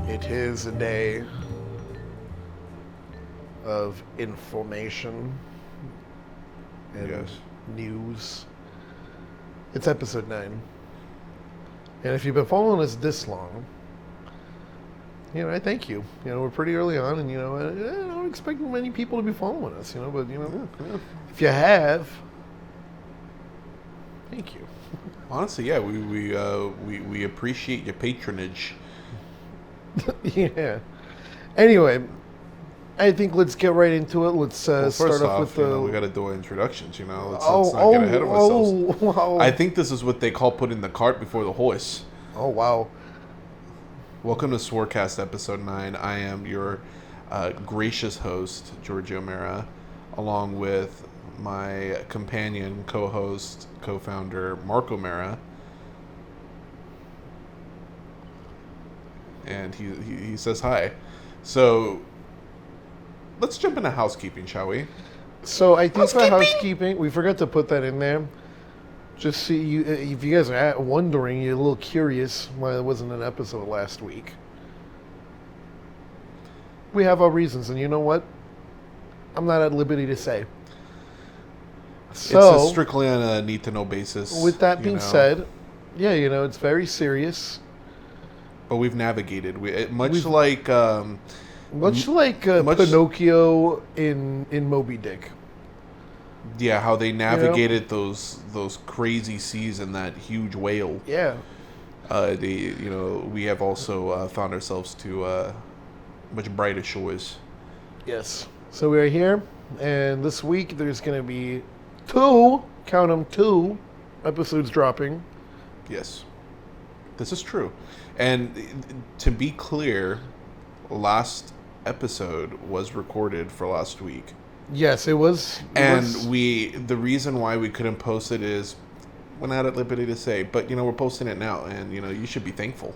it is a day of information and news. It's episode 9. And if you've been following us this long, I thank you. We're pretty early on, and I don't expect many people to be following us, but if you have, thank you. Honestly, yeah, we appreciate your patronage. Yeah. Anyway, I think let's get right into it. Let's start off with the. We got to do our introductions. Let's not get ahead of ourselves. Wow. I think this is what they call putting the cart before the horse. Oh wow. Welcome to Swircast episode 9. I am your gracious host, George O'Mara, along with my companion, co-host, co-founder, Mark O'Mara. And he says hi. So, let's jump into housekeeping, shall we? So, I think for housekeeping, we forgot to put that in there. Just see you, if you guys are wondering, you're a little curious why there wasn't an episode last week. We have our reasons, and you know what? I'm not at liberty to say. So, it's strictly on a need-to-know basis. With that being said, yeah, it's very serious. But we've navigated. Much like Pinocchio in Moby Dick. Yeah, how they navigated those crazy seas and that huge whale. Yeah. We have also found ourselves to much brighter shores. Yes. So we're here, and this week there's going to be 2 episodes dropping. Yes. This is true. And to be clear, last episode was recorded for last week. Yes, it was. The reason why we couldn't post it is we're not at liberty to say, but we're posting it now, and you should be thankful.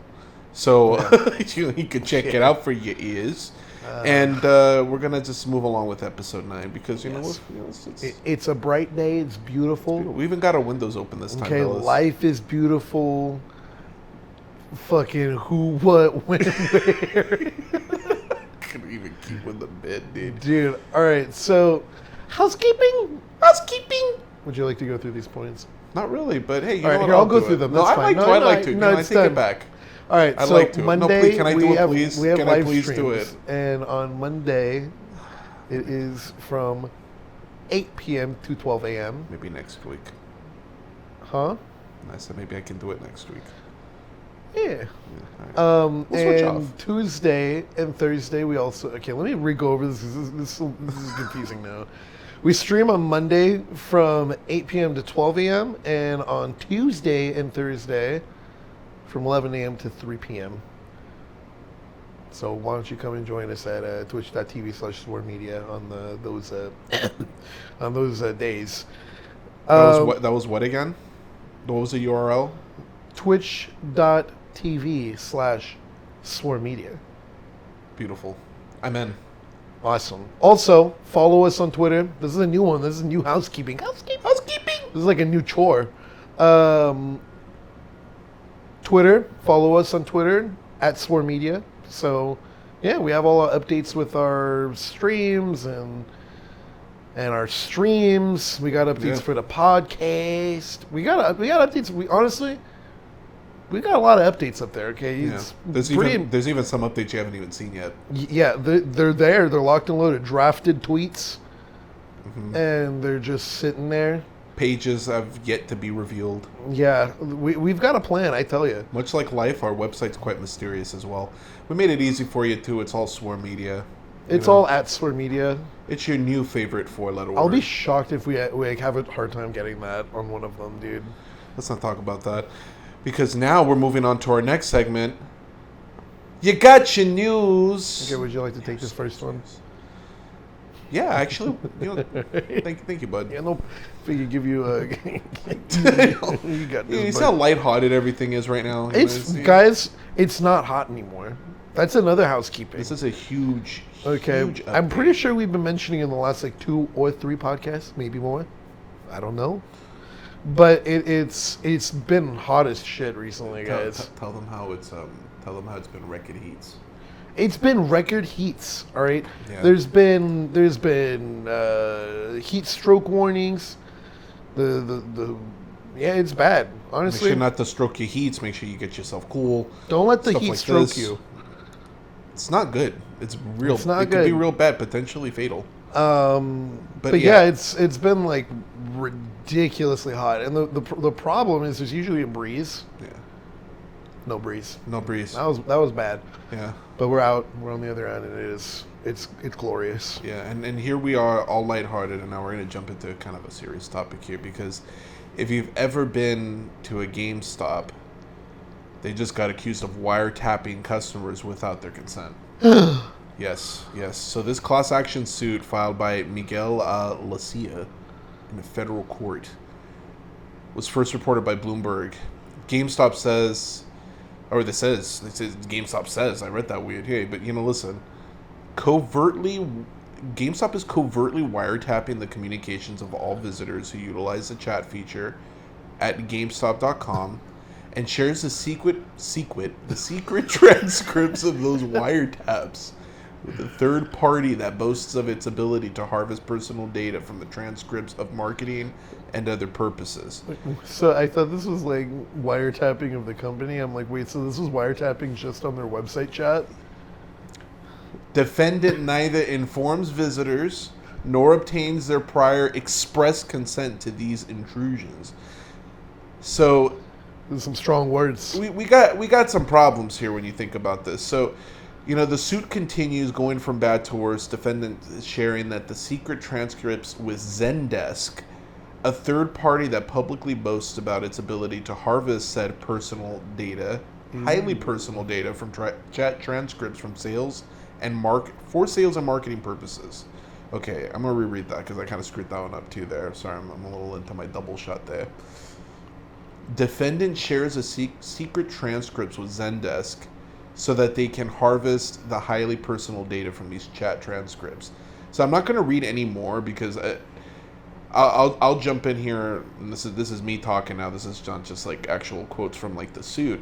So you can check it out for your ears, and we're gonna just move along with episode 9 because it's a bright day. It's beautiful. We even got our windows open this time. Okay, life is beautiful. Fucking who, what, when, where. Couldn't even keep with the bed, dude. Dude, all right. So, housekeeping. Would you like to go through these points? Not really, but hey, I'll go through them. That's fine. I'd like to. I take it back. All right. I'd so like to. Monday, can I do it, please? We have can I live please streams, do it? And on Monday, it is from 8 p.m. to 12 a.m. Maybe next week. Huh? I said maybe I can do it next week. Yeah. Right. We'll switch off. Tuesday and Thursday we also... Okay, let me re-go over this. This is confusing now. We stream on Monday from 8 p.m. to 12 a.m. and on Tuesday and Thursday from 11 a.m. to 3 p.m. So why don't you come and join us at twitch.tv/SwirMedia on those days. That was what again? What was the URL? twitch.tv/SwirMedia. Beautiful. I'm in. Awesome. Also, follow us on Twitter. This is a new one. This is new housekeeping. Housekeeping. This is like a new chore. Twitter. Follow us on Twitter at SwirMedia. So, yeah, we have all our updates with our streams and our streams. We got updates for the podcast. We got updates. We got a lot of updates up there, okay? Yeah. There's even some updates you haven't even seen yet. Yeah, they're there. They're locked and loaded. Drafted tweets, and they're just sitting there. Pages have yet to be revealed. Yeah, we've got a plan, I tell you. Much like life, our website's quite mysterious as well. We made it easy for you, too. It's all Swir Media. It's all at Swir Media. It's your new favorite 4-letter word. I'll be shocked if we have a hard time getting that on one of them, dude. Let's not talk about that. Because now we're moving on to our next segment. You got your news. Okay, would you like to take this first one? Yeah, actually, thank you, bud. Yeah, no, if we could give you a... you got this, you see how lighthearted everything is right now? Guys, it's not hot anymore. That's another housekeeping. This is a huge update. I'm pretty sure we've been mentioning in the last 2 or 3 podcasts, maybe more. I don't know. But it's been hot as shit recently, guys. Tell them how it's been record heats. It's been record heats. All right. Yeah. There's been heat stroke warnings. Yeah, it's bad. Honestly, Make sure not to stroke your heats. Make sure you get yourself cool. don't let the Stuff heat like stroke this. you. It's not good. It's real. It's not it good. could be real bad, potentially fatal. But yeah, it's been like ridiculously hot, and the problem is there's usually a breeze. Yeah. No breeze. No breeze. That was bad. Yeah. But we're out. We're on the other end, and it's glorious. Yeah, and here we are, all lighthearted, and now we're going to jump into kind of a serious topic here, because if you've ever been to a GameStop, they just got accused of wiretapping customers without their consent. Yes. So this class action suit filed by Miguel Lacia in a federal court was first reported by Bloomberg. GameStop says, GameStop says, I read that weird, hey, but listen, GameStop is covertly wiretapping the communications of all visitors who utilize the chat feature at GameStop.com and shares the secret transcripts of those wiretaps with a third party that boasts of its ability to harvest personal data from the transcripts of marketing and other purposes. So I thought this was like wiretapping of the company. I'm like, wait, so this was wiretapping just on their website chat? Defendant neither informs visitors nor obtains their prior express consent to these intrusions. So There's some strong words. we got some problems here when you think about this. So, the suit continues going from bad to worse. Defendant is sharing that the secret transcripts with Zendesk, a third party that publicly boasts about its ability to harvest said personal data, highly personal data from chat transcripts from sales and sales and marketing purposes. Okay, I'm going to reread that because I kind of screwed that one up too there. Sorry, I'm a little into my double shot there. Defendant shares a secret transcripts with Zendesk so that they can harvest the highly personal data from these chat transcripts. So I'm not going to read any more because I'll jump in here. And this is me talking now. This is not just like actual quotes from like the suit.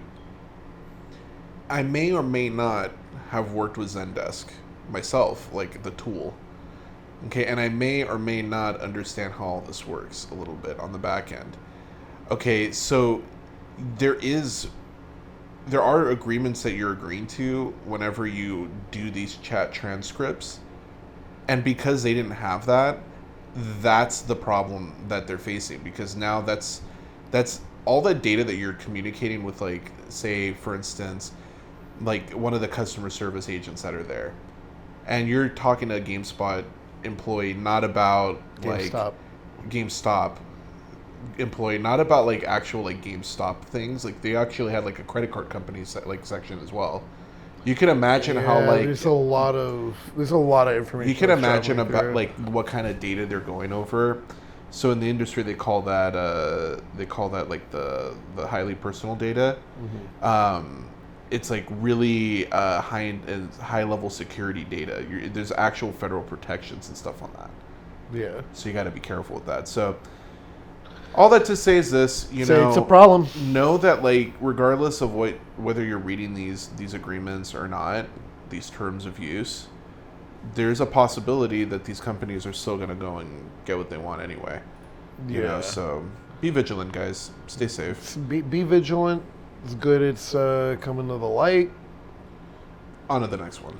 I may or may not have worked with Zendesk myself, like the tool. Okay, and I may or may not understand how all this works a little bit on the back end. Okay, so there are agreements that you're agreeing to whenever you do these chat transcripts. And because they didn't have that, that's the problem that they're facing, because now that's all the data that you're communicating with, like, say, for instance, like one of the customer service agents that are there. And you're talking to a GameSpot employee, not about GameStop employee, not about like actual like GameStop things. Like they actually had like a credit card company section as well. You can imagine how like there's a lot of information. You can imagine about like what kind of data they're going over. So in the industry they call that like the highly personal data. Mm-hmm. It's like really high level security data. There's actual federal protections and stuff on that. Yeah. So you got to be careful with that. So all that to say is this, it's a problem. Know that, like, regardless of whether you're reading these agreements or not, these terms of use, there's a possibility that these companies are still going to go and get what they want anyway. You know, so be vigilant, guys. Stay safe. Be vigilant. It's good. It's coming to the light. On to the next one.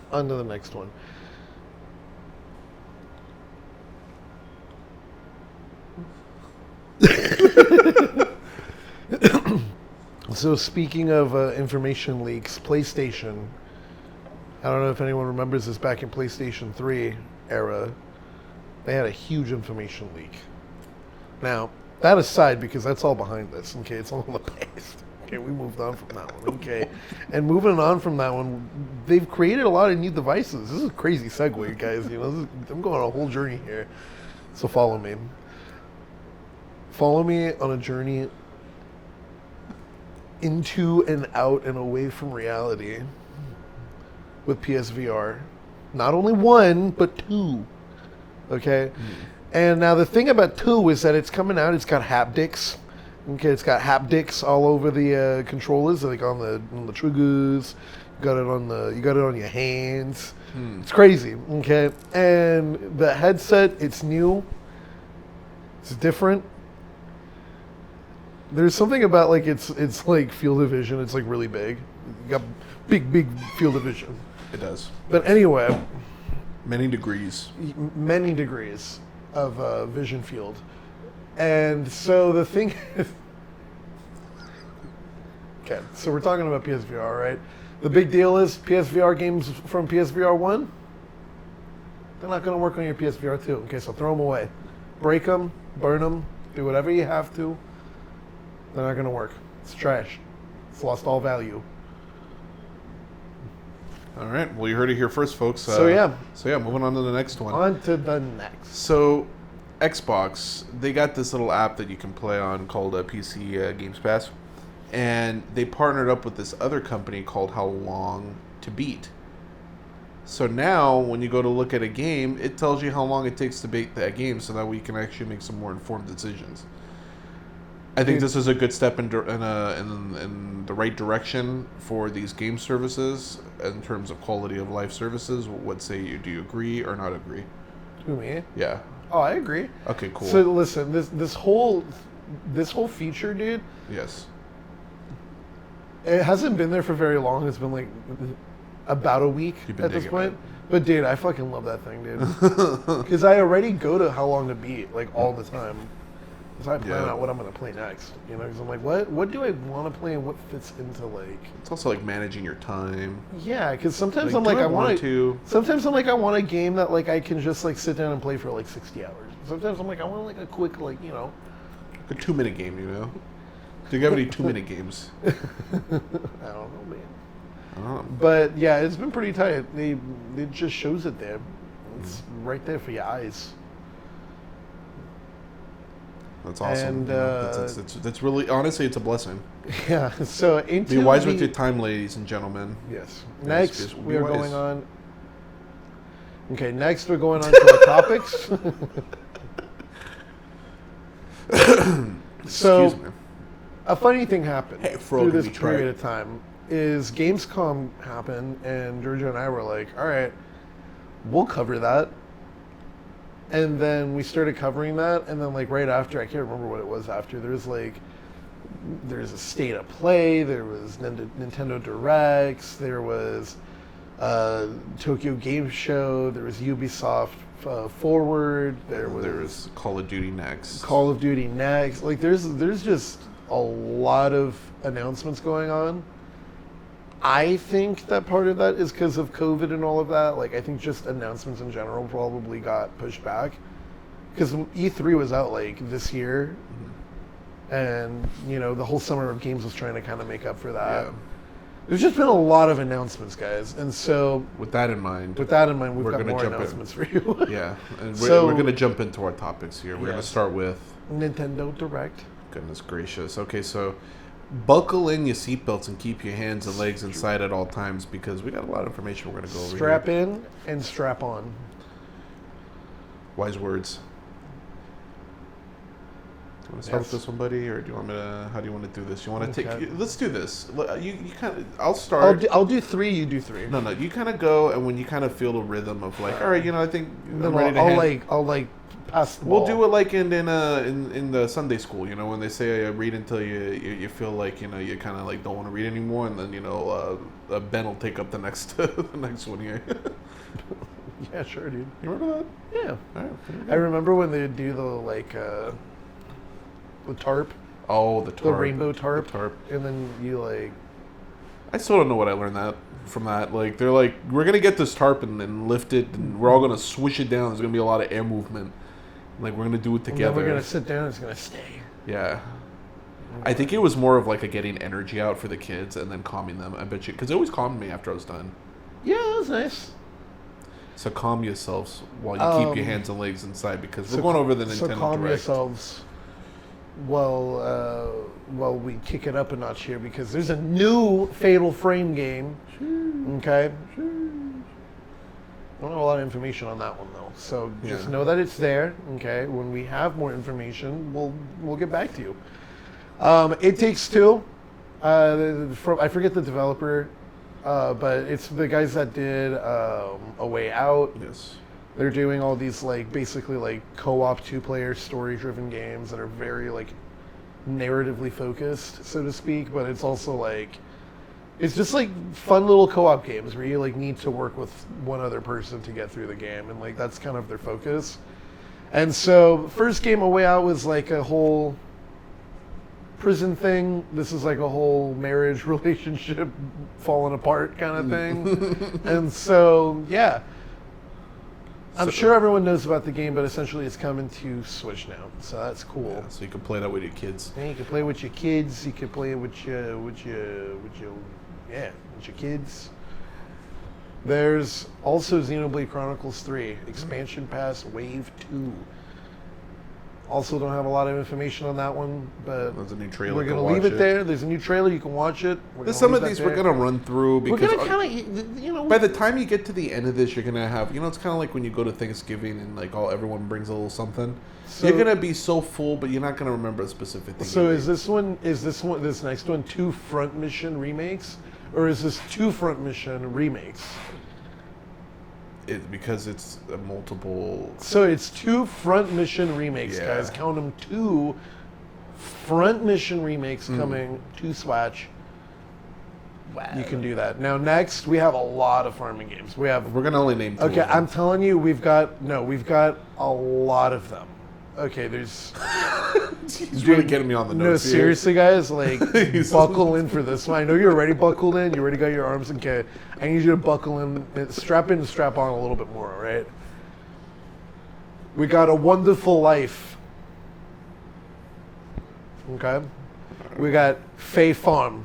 So speaking of information leaks, PlayStation, I don't know if anyone remembers this, back in PlayStation 3 era, they had a huge information leak. Now, that aside, because that's all behind this, okay, it's all in the past. Okay, we moved on from that one, okay. And moving on from that one, they've created a lot of new devices. This is a crazy segue, guys. I'm going on a whole journey here. So follow me. Follow me on a journey into and out and away from reality with PSVR. Not only one, but two. Okay? And now the thing about two is that it's coming out, it's got haptics. Okay, it's got haptics all over the controllers, like on the triggers. You got it on your hands. It's crazy. Okay, and the headset, it's new. It's different. There's something about like it's like field of vision. It's like really big. You got big field of vision. It does. But anyway, Many degrees. many degrees of vision field. And so the thing is, okay, so we're talking about PSVR, right? The big deal is PSVR games from PSVR 1, they're not going to work on your PSVR 2. Okay, so throw them away. Break them, burn them, do whatever you have to. They're not going to work. It's trash. It's lost all value. All right. Well, you heard it here first, folks. So yeah, moving on to the next one. on to the next. So, Xbox, they got this little app that you can play on called PC Games Pass, and they partnered up with this other company called How Long to Beat. So now, when you go to look at a game, it tells you how long it takes to beat that game, so that we can actually make some more informed decisions. I think this is a good step in the right direction for these game services in terms of quality of life services. What say you? Do you agree or not agree? Who, me? Yeah. Oh, I agree. Okay, cool. So listen, this whole feature, dude, Yes. it hasn't been there for very long. It's been like about a week You've been at this digging point. it. But dude, I fucking love that thing, dude. Because I already go to How Long to Beat like all the time. So I plan out what I'm gonna play next. You know, because I'm like, what do I want to play and what fits into like. It's also like managing your time. Yeah, because sometimes Like, I'm like do I I want want to? Sometimes I'm like I want a game that like I can just like sit down and play for like 60 hours. Sometimes I'm like I want like a quick like Like a 2-minute game, you know? Do you have any 2-minute games? I don't know, man. I don't know. But yeah, it's been pretty tight. It just shows it there. It's right there for your eyes. That's awesome. And, You know, that's really, honestly, it's a blessing. Yeah. So into Be wise with your time, ladies and gentlemen. Yes. Yes, Next, yes, we be are wise. going on. Okay. Next, we're going on to our topics. So, Excuse me. a funny thing happened Hey, frog, through this have you tried? period of time is Gamescom happened, and Georgia and I were like, all right, we'll cover that. And then we started covering that, and then like right after, I can't remember what it was after, there's a State of Play, there was Nintendo Directs, there was Tokyo Game Show, there was Ubisoft Forward, there was Call of Duty next. Call of Duty next. Like there's just a lot of announcements going on. I think that part of that is because of COVID and all of that. Like I think just announcements in general probably got pushed back because E3 was out like this year, and the whole summer of games was trying to kind of make up for that. Yeah. There's just been a lot of announcements, guys, and so With that in mind, with that in mind, we've We're got gonna more jump in. announcements for you. yeah, and So- we're going to jump into our topics here. We're going to Yes. start with, Nintendo Direct. goodness gracious. Okay, so buckle in your seatbelts and keep your hands and legs inside at all times because we got a lot of information we're going to go over Strap here. in and strap on. Wise words. Do you want to start Yes. with this one, buddy, or do you want me to? How do you want to do this? You want to Okay. take? Let's do this. You kind of. I'll start. I'll do three. You do three. No, you kind of go, and when you kind of feel the rhythm of like, all right, I think I'm Then ready to I'll pass the ball. We'll do it like in the Sunday school, when they say read until you feel like you kind of like don't want to read anymore, and then Ben will take up the next the next one here. Yeah, sure, dude. You remember that? Yeah. All right, I remember when they do the tarp, Oh, the tarp. the rainbow tarp, The tarp. and then you I still don't know what I learned from that. Like they're like, we're gonna get this tarp and lift it, and we're all gonna swish it down. There's gonna be a lot of air movement. Like we're gonna do it and then together. we're gonna sit down. And it's gonna stay. Yeah. I think it was more of like a getting energy out for the kids and then calming them. I bet you, because it always calmed me after I was done. Yeah, that was nice. So calm yourselves while you keep your hands and legs inside because we're going over the Nintendo So calm Direct. yourselves while we kick it up a notch here because there's a new Fatal Frame game. Okay. I don't have a lot of information on that one though, so just Yeah. know that it's there. Okay. When we have more information, we'll get back to you. It Takes Two. I forget the developer, but it's the guys that did A Way Out. Yes. They're doing all these basically co-op 2-player story-driven games that are very narratively focused, so to speak. But it's also it's just fun little co-op games where you need to work with one other person to get through the game, and that's kind of their focus. And so first game, A Way Out, was a whole prison thing. This is a whole marriage relationship falling apart kind of thing. And so yeah. I'm sure everyone knows about the game, but essentially it's coming to Switch now, so that's cool. Yeah, so you can play that with your kids. Yeah, you can play with your kids. You can play with your kids. There's also Xenoblade Chronicles 3 Expansion Pass Wave 2. Also, don't have a lot of information on that one, but there's a new trailer. We're gonna leave it there. There's a new trailer. You can watch it. There's some of these we're gonna run through because we're gonna kind of, by the time you get to the end of this, you're gonna have, it's kind of like when you go to Thanksgiving and everyone brings a little something. So, you're gonna be so full, but you're not gonna remember a specific thing. So is this next one 2 front mission remakes, or is this 2 front mission remakes? Because it's a multiple. So it's 2 front mission remakes, guys. Count them, 2 front mission remakes coming to Switch. Wow. You can do that. Now next, we have a lot of farming games. We're gonna only name 2. Okay, I'm telling you, we've got a lot of them. Okay, there's. He's really getting me on the notes. No, seriously, guys, buckle in for this one. I know you're already buckled in. You already got your arms in. Okay, I need you to buckle in, strap in, and strap on a little bit more. All right. We got A Wonderful Life. Okay. We got Fae Farm.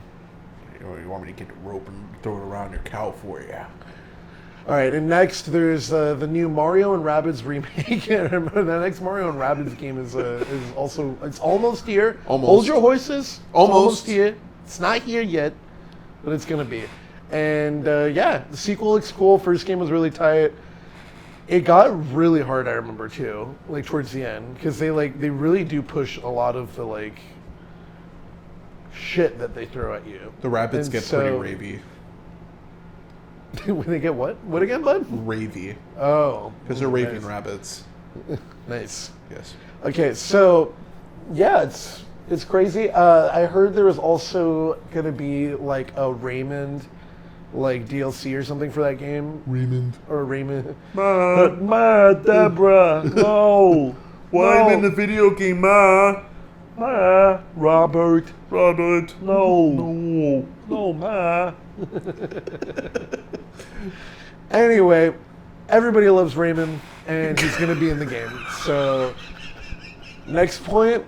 You want me to get the rope and throw it around your cow for you? All right, and next there's the new Mario and Rabbids remake. The next Mario and Rabbids game is also, it's almost here. Almost. Hold your horses. Almost here. It's not here yet, but it's gonna be. And the sequel looks cool. First game was really tight. It got really hard, I remember too, towards the end, because they really do push a lot of the shit that they throw at you. The rabbits get pretty ravey. When they get what? What again, bud? Ravey. Oh. Because they're raving rabbits. Nice. Yes. Okay, so, yeah, it's crazy. I heard there was also going to be, a Raymond, DLC or something for that game. Raymond. Or Raymond. Ma, Deborah, no. Why I'm in the video game, Ma? Ma. Robert. No. No, Ma. Anyway, everybody loves Raymond, and he's going to be in the game. So, next point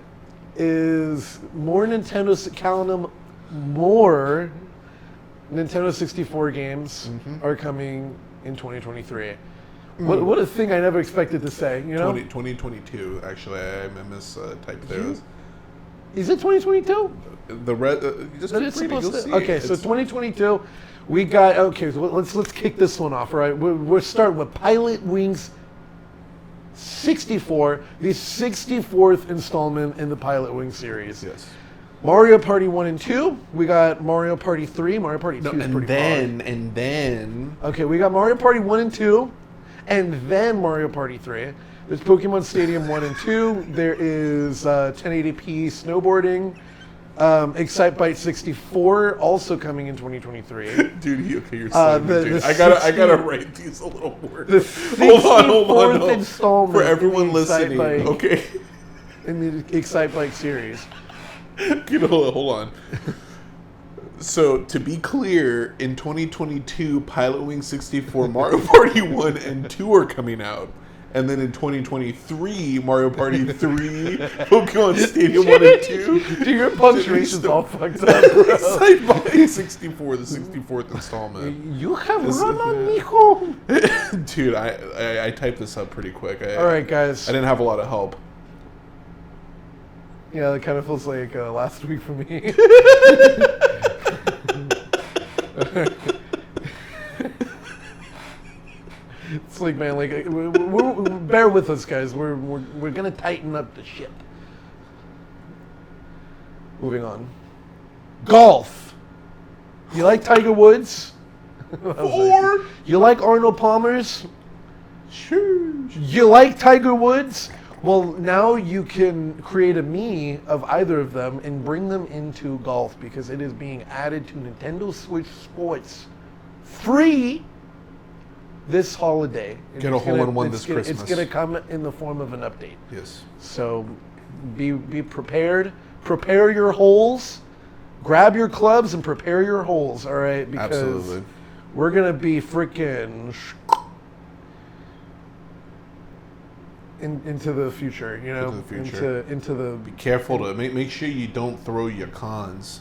is more Nintendo 64 games are coming in 2023. What a thing I never expected to say, 2022, actually. I mistyped there. Is it 2022? The red. Just that is supposed to. See. Okay, so 2022, we got. Okay, so let's kick this one off. All right, we're starting with Pilot Wings 64, the 64th installment in the Pilot Wings series. Yes. Mario Party 1 and 2. We got Mario Party 3. Mario Party 2 is pretty fun. And then. Okay, we got Mario Party 1 and 2, and then Mario Party 3. There's Pokemon Stadium 1 and 2. There is 1080p snowboarding. Excitebike 64 also coming in 2023. Dude, you're so dude. I gotta write these a little more. The 64th installment for everyone listening. Okay. In the Excitebike series. Hold on. So, to be clear, in 2022, Pilot Wing 64, Mario Party 1 and 2 are coming out. And then in 2023, Mario Party 3, Pokemon Stadium 1 and 2. Dude, your punctuation's all fucked up, bro. Excitebike 64, the 64th installment. You have run on Mijo. Dude, I typed this up pretty quick. All right, guys. I didn't have a lot of help. Yeah, that kind of feels like last week for me. It's like, man, we're bear with us, guys. We're gonna tighten up the ship. Moving on. Golf. You like Tiger Woods? Four. You like Arnold Palmer's? Sure. You like Tiger Woods? Well, now you can create a Mii of either of them and bring them into golf because it is being added to Nintendo Switch Sports free this holiday. Get a hole-in-one this Christmas. It's going to come in the form of an update. Yes. So be prepared. Prepare your holes. Grab your clubs and prepare your holes, all right? Because absolutely. We're going to be freaking into the future, you know? Into the future. Into the... Be careful to make sure you don't throw your cons.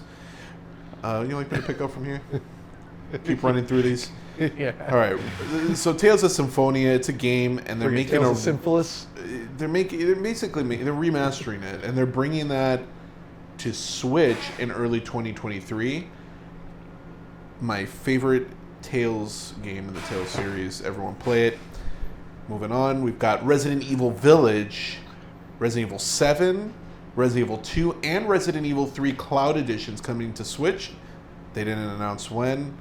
You like me to pick up from here? Keep running through these? Yeah. All right. So Tales of Symphonia, it's a game, and they're making Tales of Symphilis? They're remastering it, and they're bringing that to Switch in early 2023. My favorite Tales game in the Tales series. Everyone play it. Moving on, we've got Resident Evil Village, Resident Evil 7, Resident Evil 2, and Resident Evil 3 Cloud Editions coming to Switch. They didn't announce when.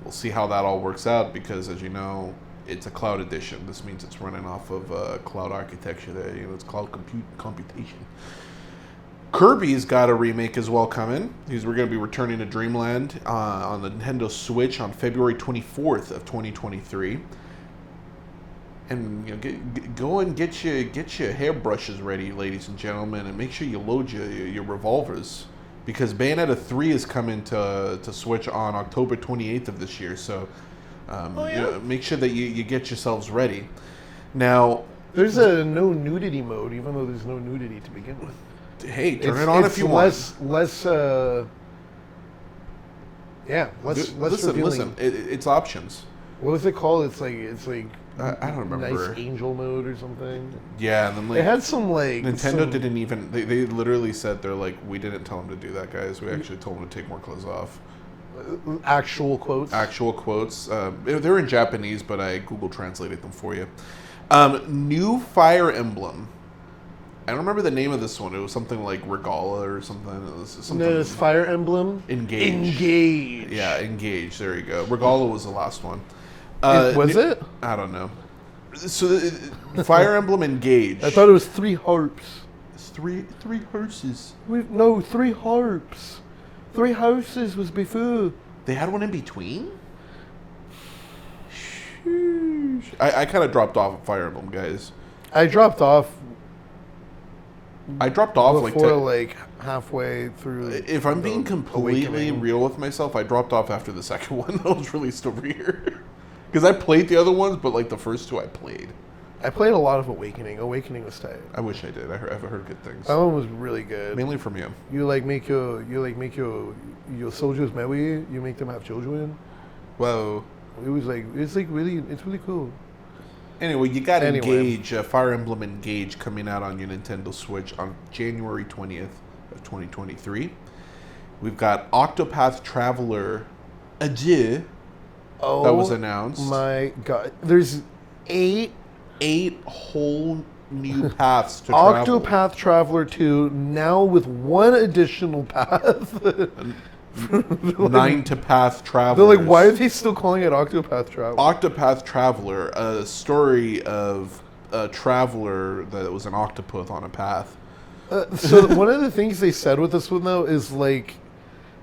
We'll see how that all works out because, as you know, it's a cloud edition. This means it's running off of cloud architecture there. You know, it's cloud computation. Kirby's got a remake as well coming. We're going to be returning to Dreamland on the Nintendo Switch on February 24th of 2023. And you know, go and get your hairbrushes ready, ladies and gentlemen, and make sure you load your revolvers. Because Bayonetta 3 is coming to Switch on October 28th of this year, so you know, make sure that you get yourselves ready. Now, there's a no nudity mode, even though there's no nudity to begin with. Hey, turn it on if you want. Listen, listen. It's options. What is it called? It's like I don't remember. Nice angel mode or something. Yeah, and then they had some Nintendo didn't even. They literally said they're like, we didn't tell them to do that, guys. We actually told them to take more clothes off. Actual quotes. Actual quotes. They're in Japanese, but I Google translated them for you. New Fire Emblem. I don't remember the name of this one. It was something like Regala or something. No, it's Fire Emblem. Engage. Yeah, Engage. There you go. Regala was the last one. Was it? I don't know. So, Fire Emblem Engage. I thought it was 3 harps. It's three horses. 3 harps. 3 houses was before. They had one in between? I kind of dropped off at Fire Emblem, guys. I dropped off before, like halfway through. If I'm being completely real with myself, I dropped off after the second one that was released over here. Because I played the other ones, but like the first 2 I played. I played a lot of Awakening. Awakening was tight. I wish I did. I've heard good things. That one was really good. Mainly from you. You make your soldiers marry. You make them have children. Whoa. It's really cool. Anyway, you got Engage, Fire Emblem Engage coming out on your Nintendo Switch on January 20th of 2023. We've got Octopath Traveler Adieu. Oh, that was announced. My God. There's 8 whole new paths to travel. Octopath Traveler 2, now with 1 additional path. 9 to Path Travelers. They're like, why are they still calling it Octopath Traveler? Octopath Traveler, a story of a traveler that was an octopus on a path. So one of the things they said with this one, though, is like,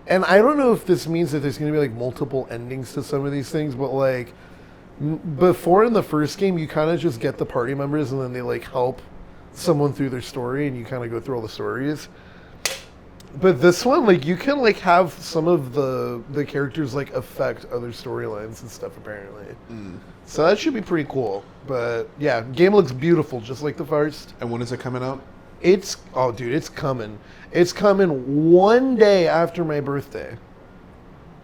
and I don't know if this means that there's going to be like multiple endings to some of these things, but like, before in the first game, you kind of just get the party members and then they like help someone through their story and you kind of go through all the stories. But this one, like, you can like have some of the characters like affect other storylines and stuff apparently. So that should be pretty cool. But yeah, game looks beautiful, just like the first. And when is it coming out? It's coming. It's coming 1 day after my birthday,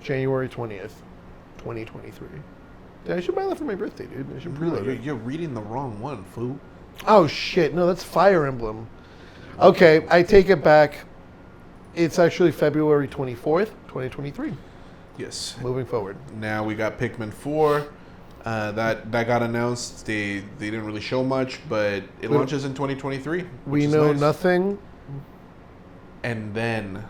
January 20th, 2023. Yeah, I should buy that for my birthday, dude. I should pre-load it. You're reading the wrong one, fool. Oh shit! No, that's Fire Emblem. Okay, I take it back. It's actually February 24th, 2023. Yes. Moving forward. Now we got Pikmin 4. That got announced. They didn't really show much, but it launches in 2023. We know nothing. And then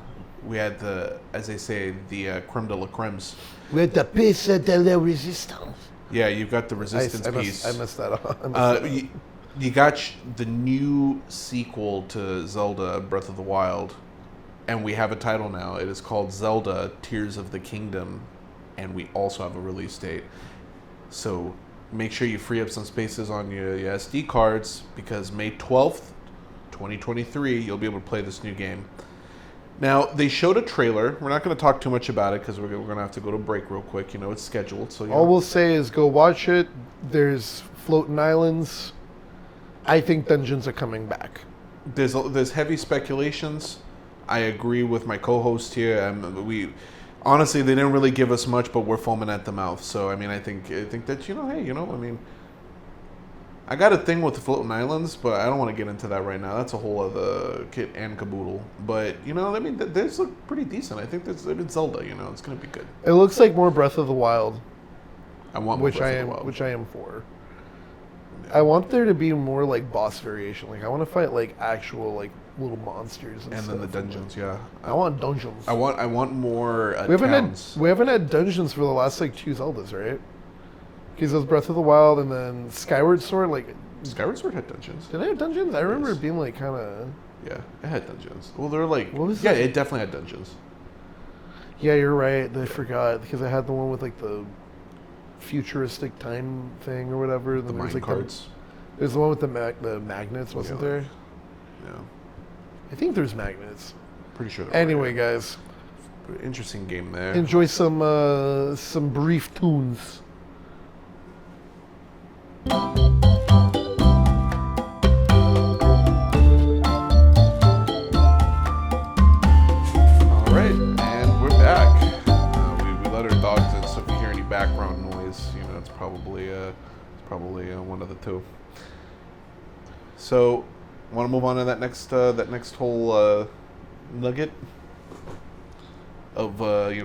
we had the, as they say, the creme de la cremes. We had the piece de la resistance. Yeah, you've got the resistance piece. I messed that up. You got the new sequel to Zelda Breath of the Wild, and we have a title now. It is called Zelda Tears of the Kingdom, and we also have a release date. So make sure you free up some spaces on your SD cards, because May 12th, 2023, you'll be able to play this new game. Now, they showed a trailer. We're not going to talk too much about it because we're going to have to go to break real quick. You know, it's scheduled. So all we'll say is go watch it. There's floating islands. I think dungeons are coming back. There's heavy speculations. I agree with my co-host here. We honestly, they didn't really give us much, but we're foaming at the mouth. So I mean, I think that I got a thing with the floating islands, but I don't want to get into that right now. That's a whole other kit and caboodle. But these look pretty decent. I think it's Zelda. It's gonna be good. It looks like more Breath of the Wild. I want more Breath of the Wild. Which I am for. I want there to be more like boss variation. Like I want to fight like actual like little monsters and stuff. Then the dungeons, yeah. I want dungeons. I want more towns. We haven't had dungeons for the last like 2 Zeldas, right? Because it was Breath of the Wild and then Skyward Sword. Like Skyward Sword had dungeons. Did it have dungeons? I remember it being like kind of. Yeah, it had dungeons. Well, they're like. What was yeah, that? It definitely had dungeons. Yeah, you're right. I forgot because I had the one with like the futuristic time thing or whatever. The mine carts. There's the one with the magnets, wasn't there? Yeah. I think there's magnets. Pretty sure. Anyway, guys. Interesting game there. Enjoy some brief tunes. All right, and we're back. We let our dogs in, so if you hear any background noise, it's probably one of the two. So, want to move on to that next whole nugget of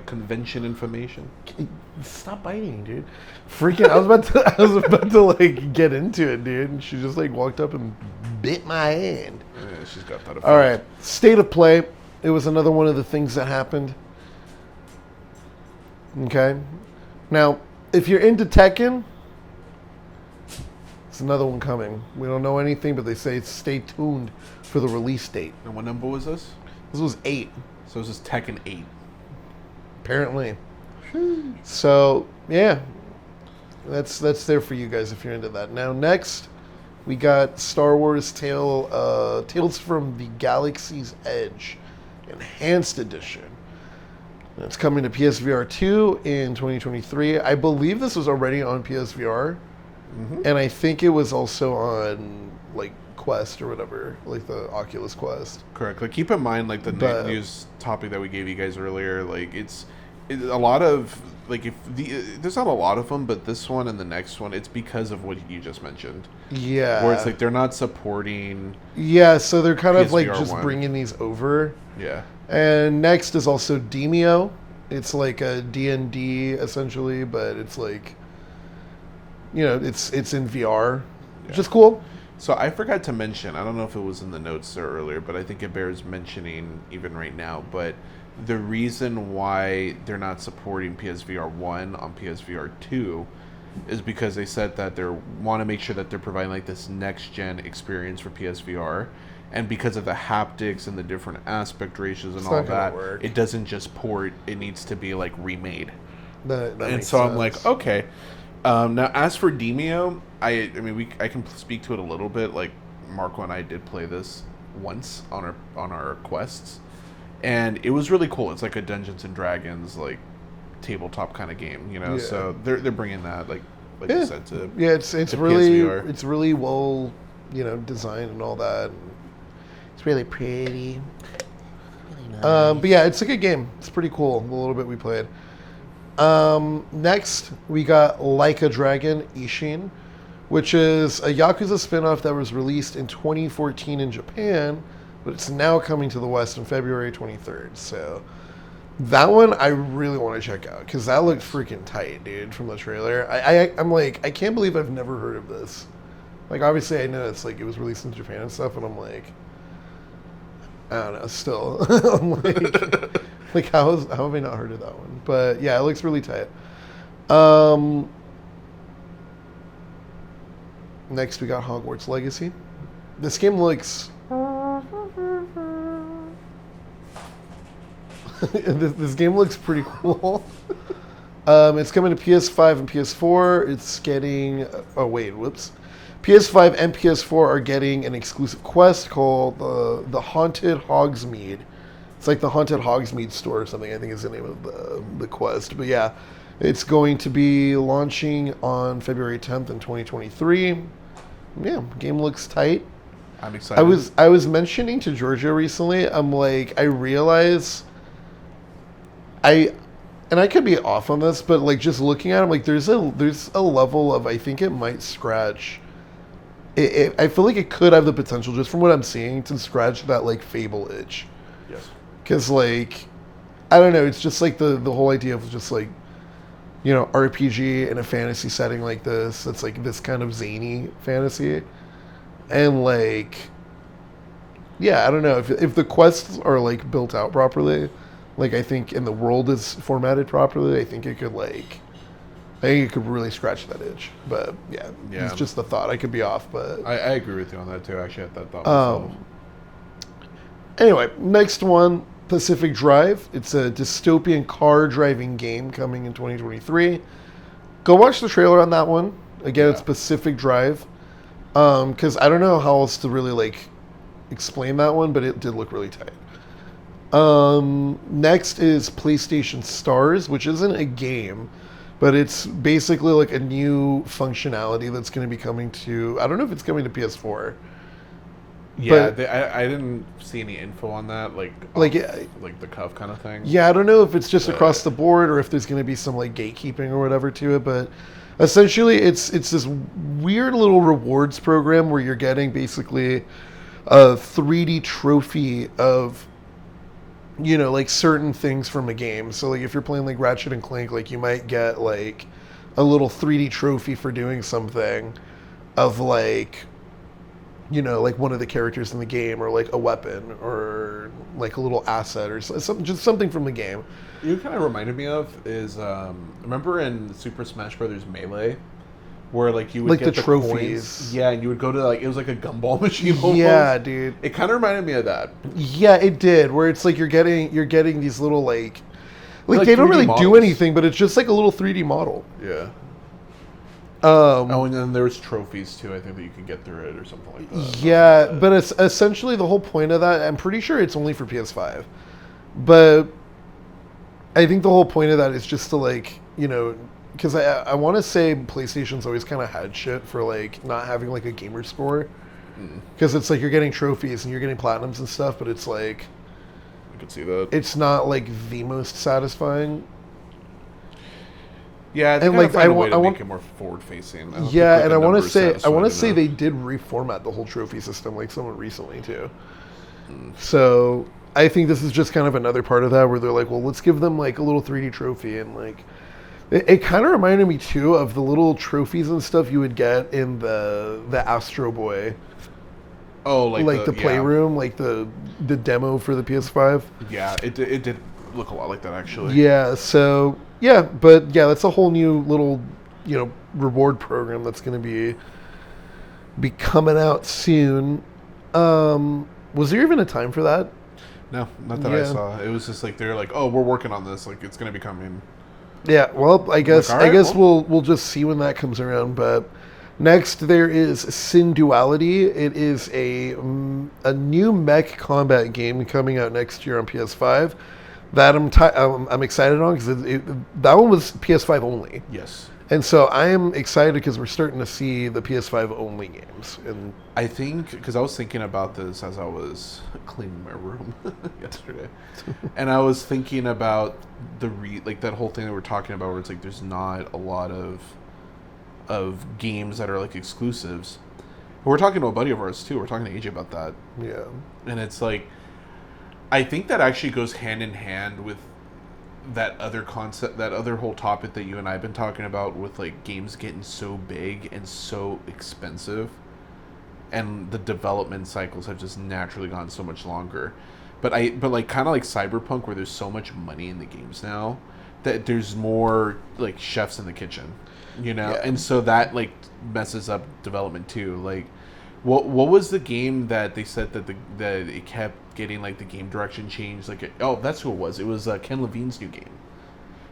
convention information? Stop biting, dude! Freaking! I was about to like get into it, dude, and she just like walked up and bit my hand. Yeah, she's got that effect. All right, state of play. It was another one of the things that happened. Okay, now if you're into Tekken, it's another one coming. We don't know anything, but they say stay tuned for the release date. And what number was this? This was 8. So this is Tekken 8. Apparently. So yeah, that's there for you guys if you're into that. Now next, we got Star Wars Tales from the Galaxy's Edge, Enhanced Edition. And it's coming to PSVR 2 in 2023. I believe this was already on PSVR, and I think it was also on like Quest or whatever, like the Oculus Quest. Correct. Like keep in mind, like the news topic that we gave you guys earlier, like it's a lot of like there's not a lot of them, but this one and the next one, it's because of what you just mentioned. Yeah. Where it's like they're not supporting. Yeah, so they're kind of like just 1. bringing these over. Yeah. And next is also Demio. It's like a D&D essentially, but it's like, it's in VR, which is cool. So I forgot to mention, I don't know if it was in the notes there earlier, but I think it bears mentioning even right now, but the reason why they're not supporting PSVR 1 on PSVR 2 is because they said that they want to make sure that they're providing like this next-gen experience for PSVR, and because of the haptics and the different aspect ratios and all that, it doesn't just port, it needs to be like remade. That and so sense. I'm like, okay. Now, as for Demio, I can speak to it a little bit. Like Marco and I did play this once on our quests, and it was really cool. It's like a Dungeons and Dragons like tabletop kind of game, Yeah. So they're bringing that like you said to it's really PSVR. It's really well designed and all that. It's really pretty. Really nice. But yeah, it's a good game. It's pretty cool. The little bit we played. Next, we got Like a Dragon Ishin, which is a Yakuza spinoff that was released in 2014 in Japan, but it's now coming to the West on February 23rd. So that one I really want to check out because that looked freaking tight, dude, from the trailer. I'm like, I can't believe I've never heard of this. Like, obviously, I know it's like it was released in Japan and stuff, and I'm like, I don't know. Still, I'm like how have I not heard of that one? But yeah, it looks really tight. Next, we got Hogwarts Legacy. This game looks. this game looks pretty cool. It's coming to PS5 and PS4. It's getting. Oh wait, whoops. PS5 and PS4 are getting an exclusive quest called the Haunted Hogsmeade. It's like the Haunted Hogsmeade store or something, I think is the name of the quest. But yeah, it's going to be launching on February 10th in 2023. Yeah, game looks tight. I'm excited. I was mentioning to Georgia recently, I'm like, I realize and I could be off on this, but like just looking at it, I'm like there's a level of I think it might scratch I feel like it could have the potential, just from what I'm seeing, to scratch that like Fable itch. Yes. Because like, I don't know, it's just like the whole idea of just like, you know, RPG in a fantasy setting like this. It's like this kind of zany fantasy, and like, yeah, I don't know if the quests are like built out properly, like I think, and the world is formatted properly, I think it could like. I think it could really scratch that itch, but yeah, it's just the thought. I could be off, but I agree with you on that too. Actually, I thought myself. Anyway, next one, Pacific Drive. It's a dystopian car driving game coming in 2023. Go watch the trailer on that one. Again, it's Pacific Drive. Because I don't know how else to really like explain that one, but it did look really tight. Next is PlayStation Stars, which isn't a game. But it's basically like a new functionality that's going to be coming to... I don't know if it's coming to PS4. Yeah, I didn't see any info on that, like the cuff kind of thing. Yeah, I don't know if it's just across the board or if there's going to be some like gatekeeping or whatever to it. But essentially, it's this weird little rewards program where you're getting basically a 3D trophy of... you know, like certain things from a game. So like if you're playing like Ratchet and Clank, like you might get like a little 3D trophy for doing something of like, you know, like one of the characters in the game, or like a weapon, or like a little asset, or something, just something from the game. You kind of reminded me of is remember in Super Smash Brothers Melee, where like you would like get the trophies. Coins. Yeah, and you would go to like, it was like a gumball machine almost. Yeah, dude. It kind of reminded me of that. Yeah, it did. Where it's like you're getting these little like they don't really models. do anything, but it's just like a little 3D model. Yeah. And then there's trophies too, I think, that you can get through it or something like that. Yeah, but it's essentially the whole point of that. I'm pretty sure it's only for PS5, but I think the whole point of that is just to like, you know, because I want to say PlayStation's always kind of had shit for like not having like a gamer score, because it's like you're getting trophies and you're getting platinums and stuff, but it's like I could see that it's not like the most satisfying. Yeah, and like I want make it more forward facing. Yeah, and I want to say they did reformat the whole trophy system like somewhat recently too. So I think this is just kind of another part of that where they're like, well, let's give them like a little 3D trophy, and like it kind of reminded me too of the little trophies and stuff you would get in the Astro Boy. Oh, like the playroom, like the demo for the PS5. Yeah, it did look a lot like that actually. Yeah, so yeah, but yeah, that's a whole new little, you know, reward program that's going to be coming out soon. Was there even a time for that? No, not that I saw. It was just like they're like, oh, we're working on this, like it's going to be coming. Yeah, well, I guess like, right, we'll just see when that comes around. But next there is Sin Duality. It is a new mech combat game coming out next year on PS5. That I'm excited on because that one was PS5 only. Yes. And so I am excited because we're starting to see the PS5 only games. And I think because I was thinking about this as I was cleaning my room yesterday, and I was thinking about like that whole thing that we're talking about, where it's like there's not a lot of games that are like exclusives. And we're talking to a buddy of ours too. We're talking to AJ about that. Yeah. And it's like, I think that actually goes hand in hand with that other concept, that other whole topic that you and I have been talking about, with like games getting so big and so expensive, and the development cycles have just naturally gone so much longer. but like kind of like Cyberpunk, where there's so much money in the games now that there's more like chefs in the kitchen, Yeah. and so that like messes up development too. Like, what was the game that they said that that it kept getting like the game direction changed? Like, that's who it was. It was Ken Levine's new game.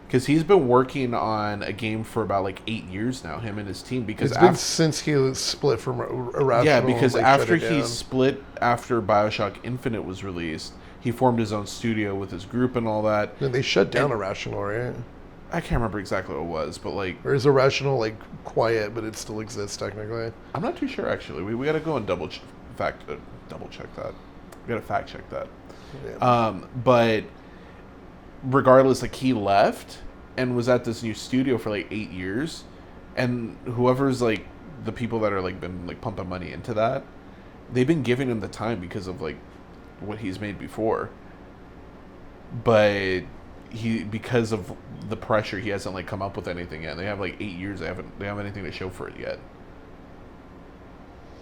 Because he's been working on a game for about like 8 years now, him and his team. Because it's been since he split from Irrational. Yeah, because after he split, after Bioshock Infinite was released, he formed his own studio with his group and all that. And they shut down Irrational, right? I can't remember exactly what it was, but like... Or is Irrational like quiet, but it still exists technically? I'm not too sure, actually. We got to go and double check that. We got to fact check that. Yeah. But... regardless, like, he left and was at this new studio for like 8 years, and whoever's like the people that are like been like pumping money into that, they've been giving him the time because of like what he's made before, but because of the pressure, he hasn't like come up with anything yet. They have like 8 years, they have anything to show for it yet.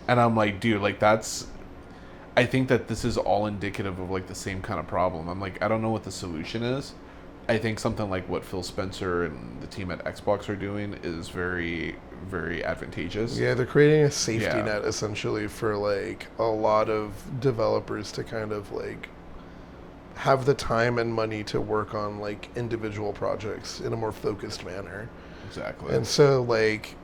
And I'm like, dude, like, I think that this is all indicative of like the same kind of problem. I'm like, I don't know what the solution is. I think something like what Phil Spencer and the team at Xbox are doing is very, very advantageous. Yeah, they're creating a safety net essentially for like a lot of developers to kind of like have the time and money to work on like individual projects in a more focused manner. Exactly. And so like,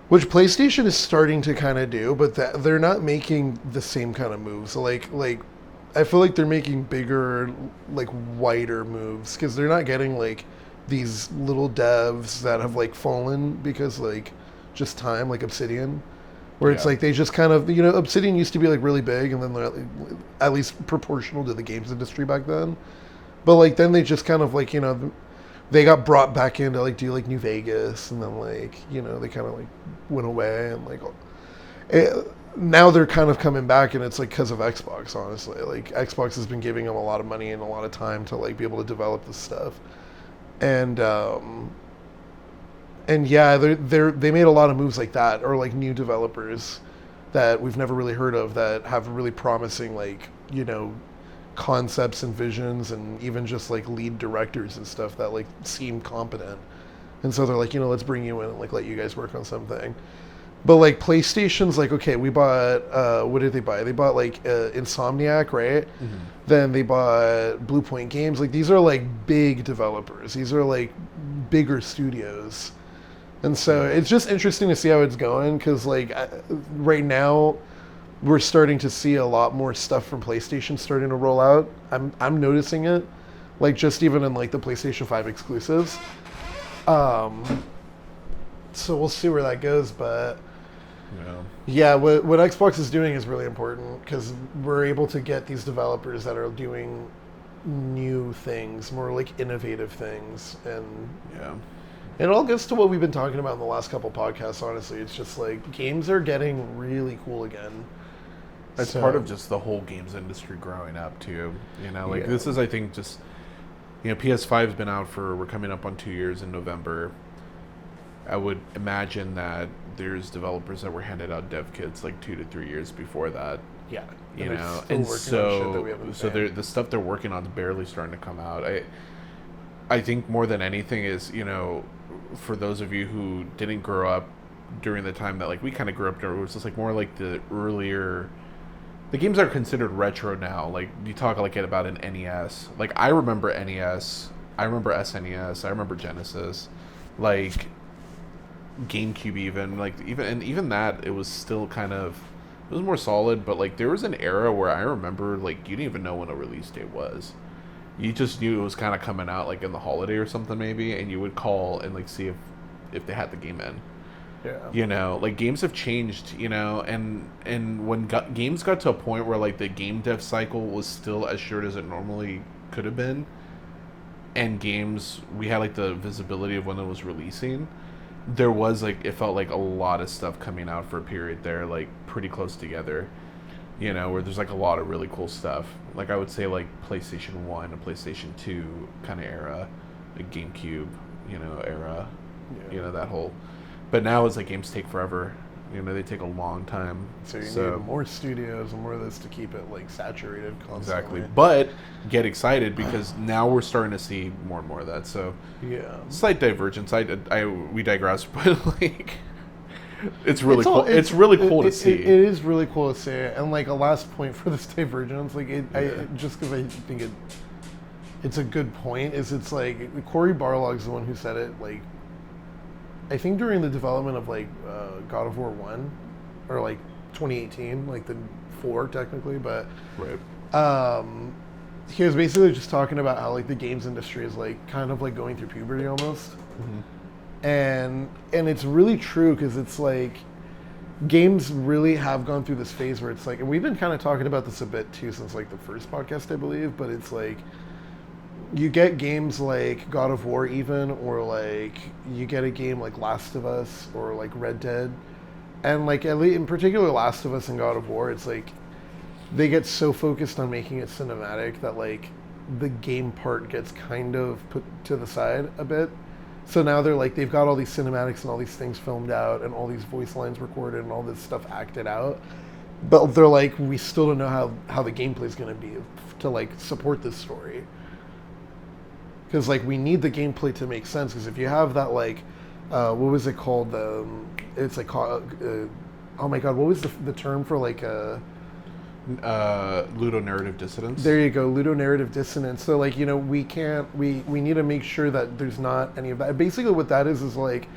which PlayStation is starting to kind of do, but that they're not making the same kind of moves. So like I feel like they're making bigger, like wider moves because they're not getting like these little devs that have like fallen because like just time, like Obsidian, where it's like they just kind of, Obsidian used to be like really big and then they're at least proportional to the games industry back then. But like then they just kind of like, they got brought back in to like do like New Vegas, and then like they kind of like went away, and like now they're kind of coming back, and it's like because of Xbox. Honestly, like Xbox has been giving them a lot of money and a lot of time to like be able to develop this stuff, and yeah, they made a lot of moves like that, or like new developers that we've never really heard of that have really promising like concepts and visions, and even just like lead directors and stuff that like seem competent, and so they're like, let's bring you in and like let you guys work on something. But like PlayStation's like, okay, we bought what did they buy? They bought like Insomniac, right? Mm-hmm. Then they bought Blue Point Games. Like these are like big developers. These are like bigger studios, and so it's just interesting to see how it's going because like right now we're starting to see a lot more stuff from PlayStation starting to roll out. I'm noticing it, like just even in like the PlayStation 5 exclusives. So we'll see where that goes, but yeah, what Xbox is doing is really important because we're able to get these developers that are doing new things, more like innovative things, and it all goes to what we've been talking about in the last couple podcasts. Honestly, it's just like games are getting really cool again. It's part of just the whole games industry growing up too. This is, I think, just PS5's been out we're coming up on 2 years in November. I would imagine that there's developers that were handed out dev kits like 2 to 3 years before that. Yeah, and so the stuff they're working on is barely starting to come out. I think more than anything is for those of you who didn't grow up during the time that like we kind of grew up during, it was just like more like the earlier. The games are considered retro now. Like you talk like about an NES. Like I remember NES. I remember SNES. I remember Genesis. Like GameCube even. Like even that, it was still kind of, it was more solid. But like there was an era where I remember like you didn't even know when a release date was. You just knew it was kind of coming out like in the holiday or something maybe, and you would call and like see if they had the game in. Yeah. Like games have changed, and when games got to a point where like the game dev cycle was still as short as it normally could have been, and we had like the visibility of when it was releasing, there was like, it felt like a lot of stuff coming out for a period there, like pretty close together, where there's like a lot of really cool stuff. Like I would say like PlayStation 1 and PlayStation 2 kind of era, like GameCube, era, that whole. But now it's like games take forever, You know, they take a long time. So you need more studios and more of this to keep it like saturated constantly. Exactly. But get excited because now we're starting to see more and more of that. So yeah, slight divergence. We digress, but like it's really cool. It's really cool to see. It is really cool to see. And like a last point for this divergence, like just because I think it's a good point, is it's like Cory Barlog's the one who said it. Like I think during the development of like God of War 1 or like 2018, like the 4 technically, but right. He was basically just talking about how like the games industry is like kind of like going through puberty almost. Mm-hmm. And it's really true because it's like games really have gone through this phase where it's like, and we've been kind of talking about this a bit too since like the first podcast, I believe, but it's like you get games like God of War even, or like you get a game like Last of Us or like Red Dead, and like at least in particular Last of Us and God of War, it's like they get so focused on making it cinematic that like the game part gets kind of put to the side a bit. So now they're like, they've got all these cinematics and all these things filmed out and all these voice lines recorded and all this stuff acted out, but they're like, we still don't know how the gameplay is going to be to like support this story. Because like we need the gameplay to make sense. Because if you have that like, what was it called? It's like, oh my god, what was the term for like ludonarrative dissonance? There you go, ludonarrative dissonance. So like, you know, we need to make sure that there's not any of that. Basically, what that is like,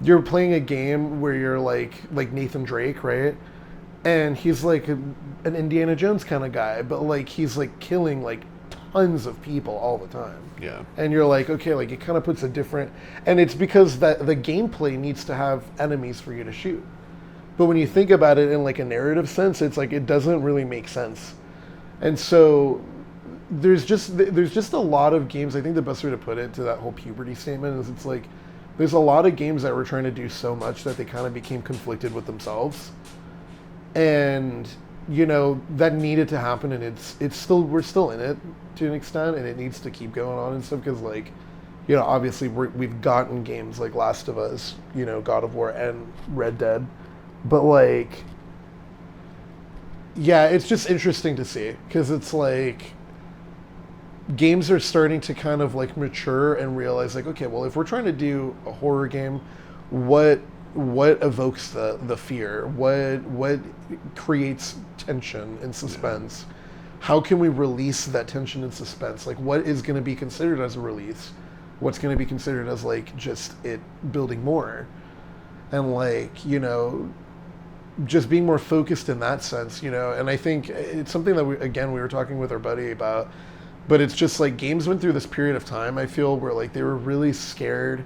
you're playing a game where you're like Nathan Drake, right? And he's like an Indiana Jones kind of guy, but like he's like killing like tons of people all the time. Yeah. And you're like, okay, like it kind of puts a different, and it's because that the gameplay needs to have enemies for you to shoot. But when you think about it in like a narrative sense, it's like it doesn't really make sense. And so there's just a lot of games. I think the best way to put it to that whole puberty statement is it's like there's a lot of games that were trying to do so much that they kind of became conflicted with themselves. And you know, that needed to happen, and it's still, we're still in it to an extent, and it needs to keep going on and stuff, because like, you know, obviously we've gotten games like Last of Us, you know, God of War and Red Dead, but like, yeah, it's just interesting to see, because it's like games are starting to kind of like mature and realize like, okay, well, if we're trying to do a horror game, what evokes the fear? What creates tension and suspense? Yeah. How can we release that tension and suspense? Like, what is going to be considered as a release? What's going to be considered as like just it building more? And like, you know, just being more focused in that sense, you know. And I think it's something that we were talking with our buddy about, but it's just like games went through this period of time, I feel, where like they were really scared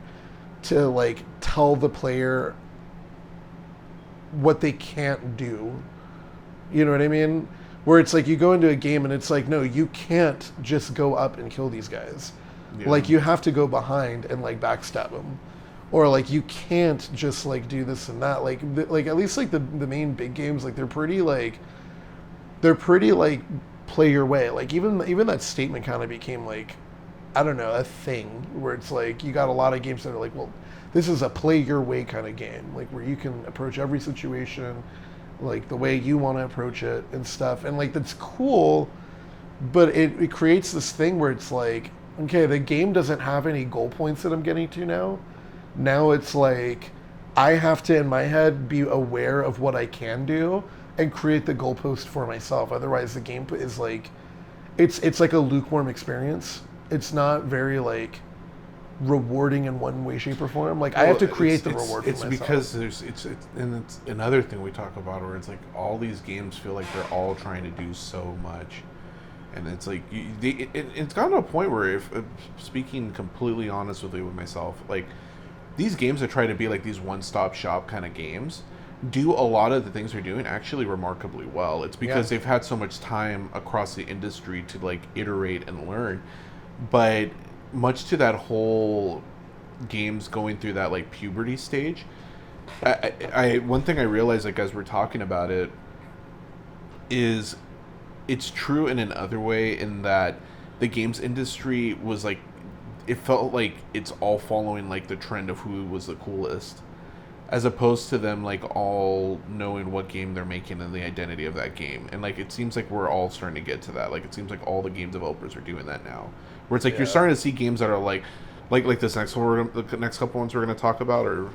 to like tell the player what they can't do. You know what I mean? Where it's like you go into a game and it's like, no, you can't just go up and kill these guys. Yeah. Like you have to go behind and like backstab them. Or like you can't just like do this and that. Like at least like the main big games, like they're pretty like play your way. Like even that statement kind of became like, I don't know, a thing where it's like you got a lot of games that are like, well, this is a play your way kind of game, like where you can approach every situation like the way you want to approach it and stuff. And like that's cool, but it creates this thing where it's like, okay, the game doesn't have any goal points that I'm getting to now. Now it's like I have to in my head be aware of what I can do and create the goalpost for myself. Otherwise the game is like it's like a lukewarm experience. It's not very like rewarding in one way, shape, or form. Like I have to create the reward for myself. It's because it's another thing we talk about where it's like all these games feel like they're all trying to do so much, and it's like it's gotten to a point where if speaking completely honestly with myself, like these games that try to be like these one-stop shop kind of games do a lot of the things they're doing actually remarkably well. It's because they've had so much time across the industry to like iterate and learn. But much to that whole games going through that like puberty stage, I one thing I realized like as we're talking about it is it's true in another way, in that the games industry was like, it felt like it's all following like the trend of who was the coolest. as opposed to them like all knowing what game they're making and the identity of that game. And like it seems like we're all starting to get to that. Like it seems like all the game developers are doing that now, where it's like you're starting to see games that are like this next one, the next couple ones we're going to talk about, or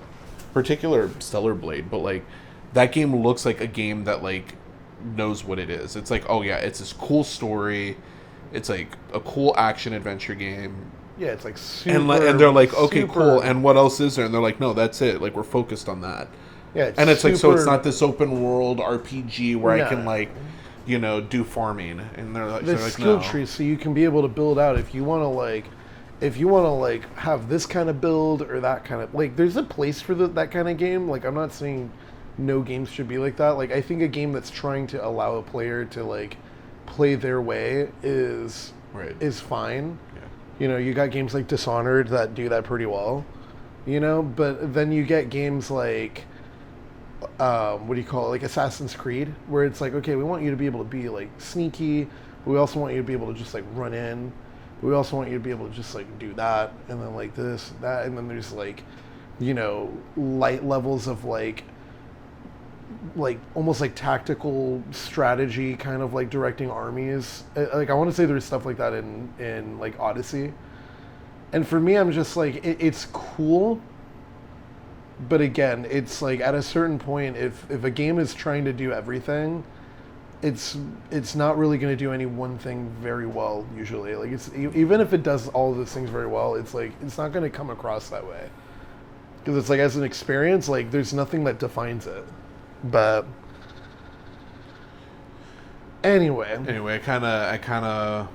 particular Stellar Blade, but like that game looks like a game that like knows what it is. It's like, oh yeah, it's this cool story, it's like a cool action adventure game. Yeah, it's like super... And they're like, okay, cool, and what else is there? And they're like, no, that's it. Like, we're focused on that. Yeah, it's like, so it's not this open world RPG where I can, like, do farming. And they're like, skill no. tree, so you can be able to build out if you want to, have this kind of build or that kind of... Like, there's a place for that kind of game. Like, I'm not saying no games should be like that. Like, I think a game that's trying to allow a player to, like, play their way is fine. You got games like Dishonored that do that pretty well, but then you get games like, like Assassin's Creed, where it's like, okay, we want you to be able to be like sneaky, but we also want you to be able to just like run in, but we also want you to be able to just like do that, and then like this, that, and then there's like, light levels of like almost like tactical strategy, kind of like directing armies. Like I want to say there's stuff like that in like Odyssey, and for me I'm just like it's cool, but again it's like at a certain point if a game is trying to do everything, it's not really going to do any one thing very well usually. Like it's even if it does all of those things very well, it's like it's not going to come across that way, because it's like as an experience, like there's nothing that defines it. But anyway, I kind of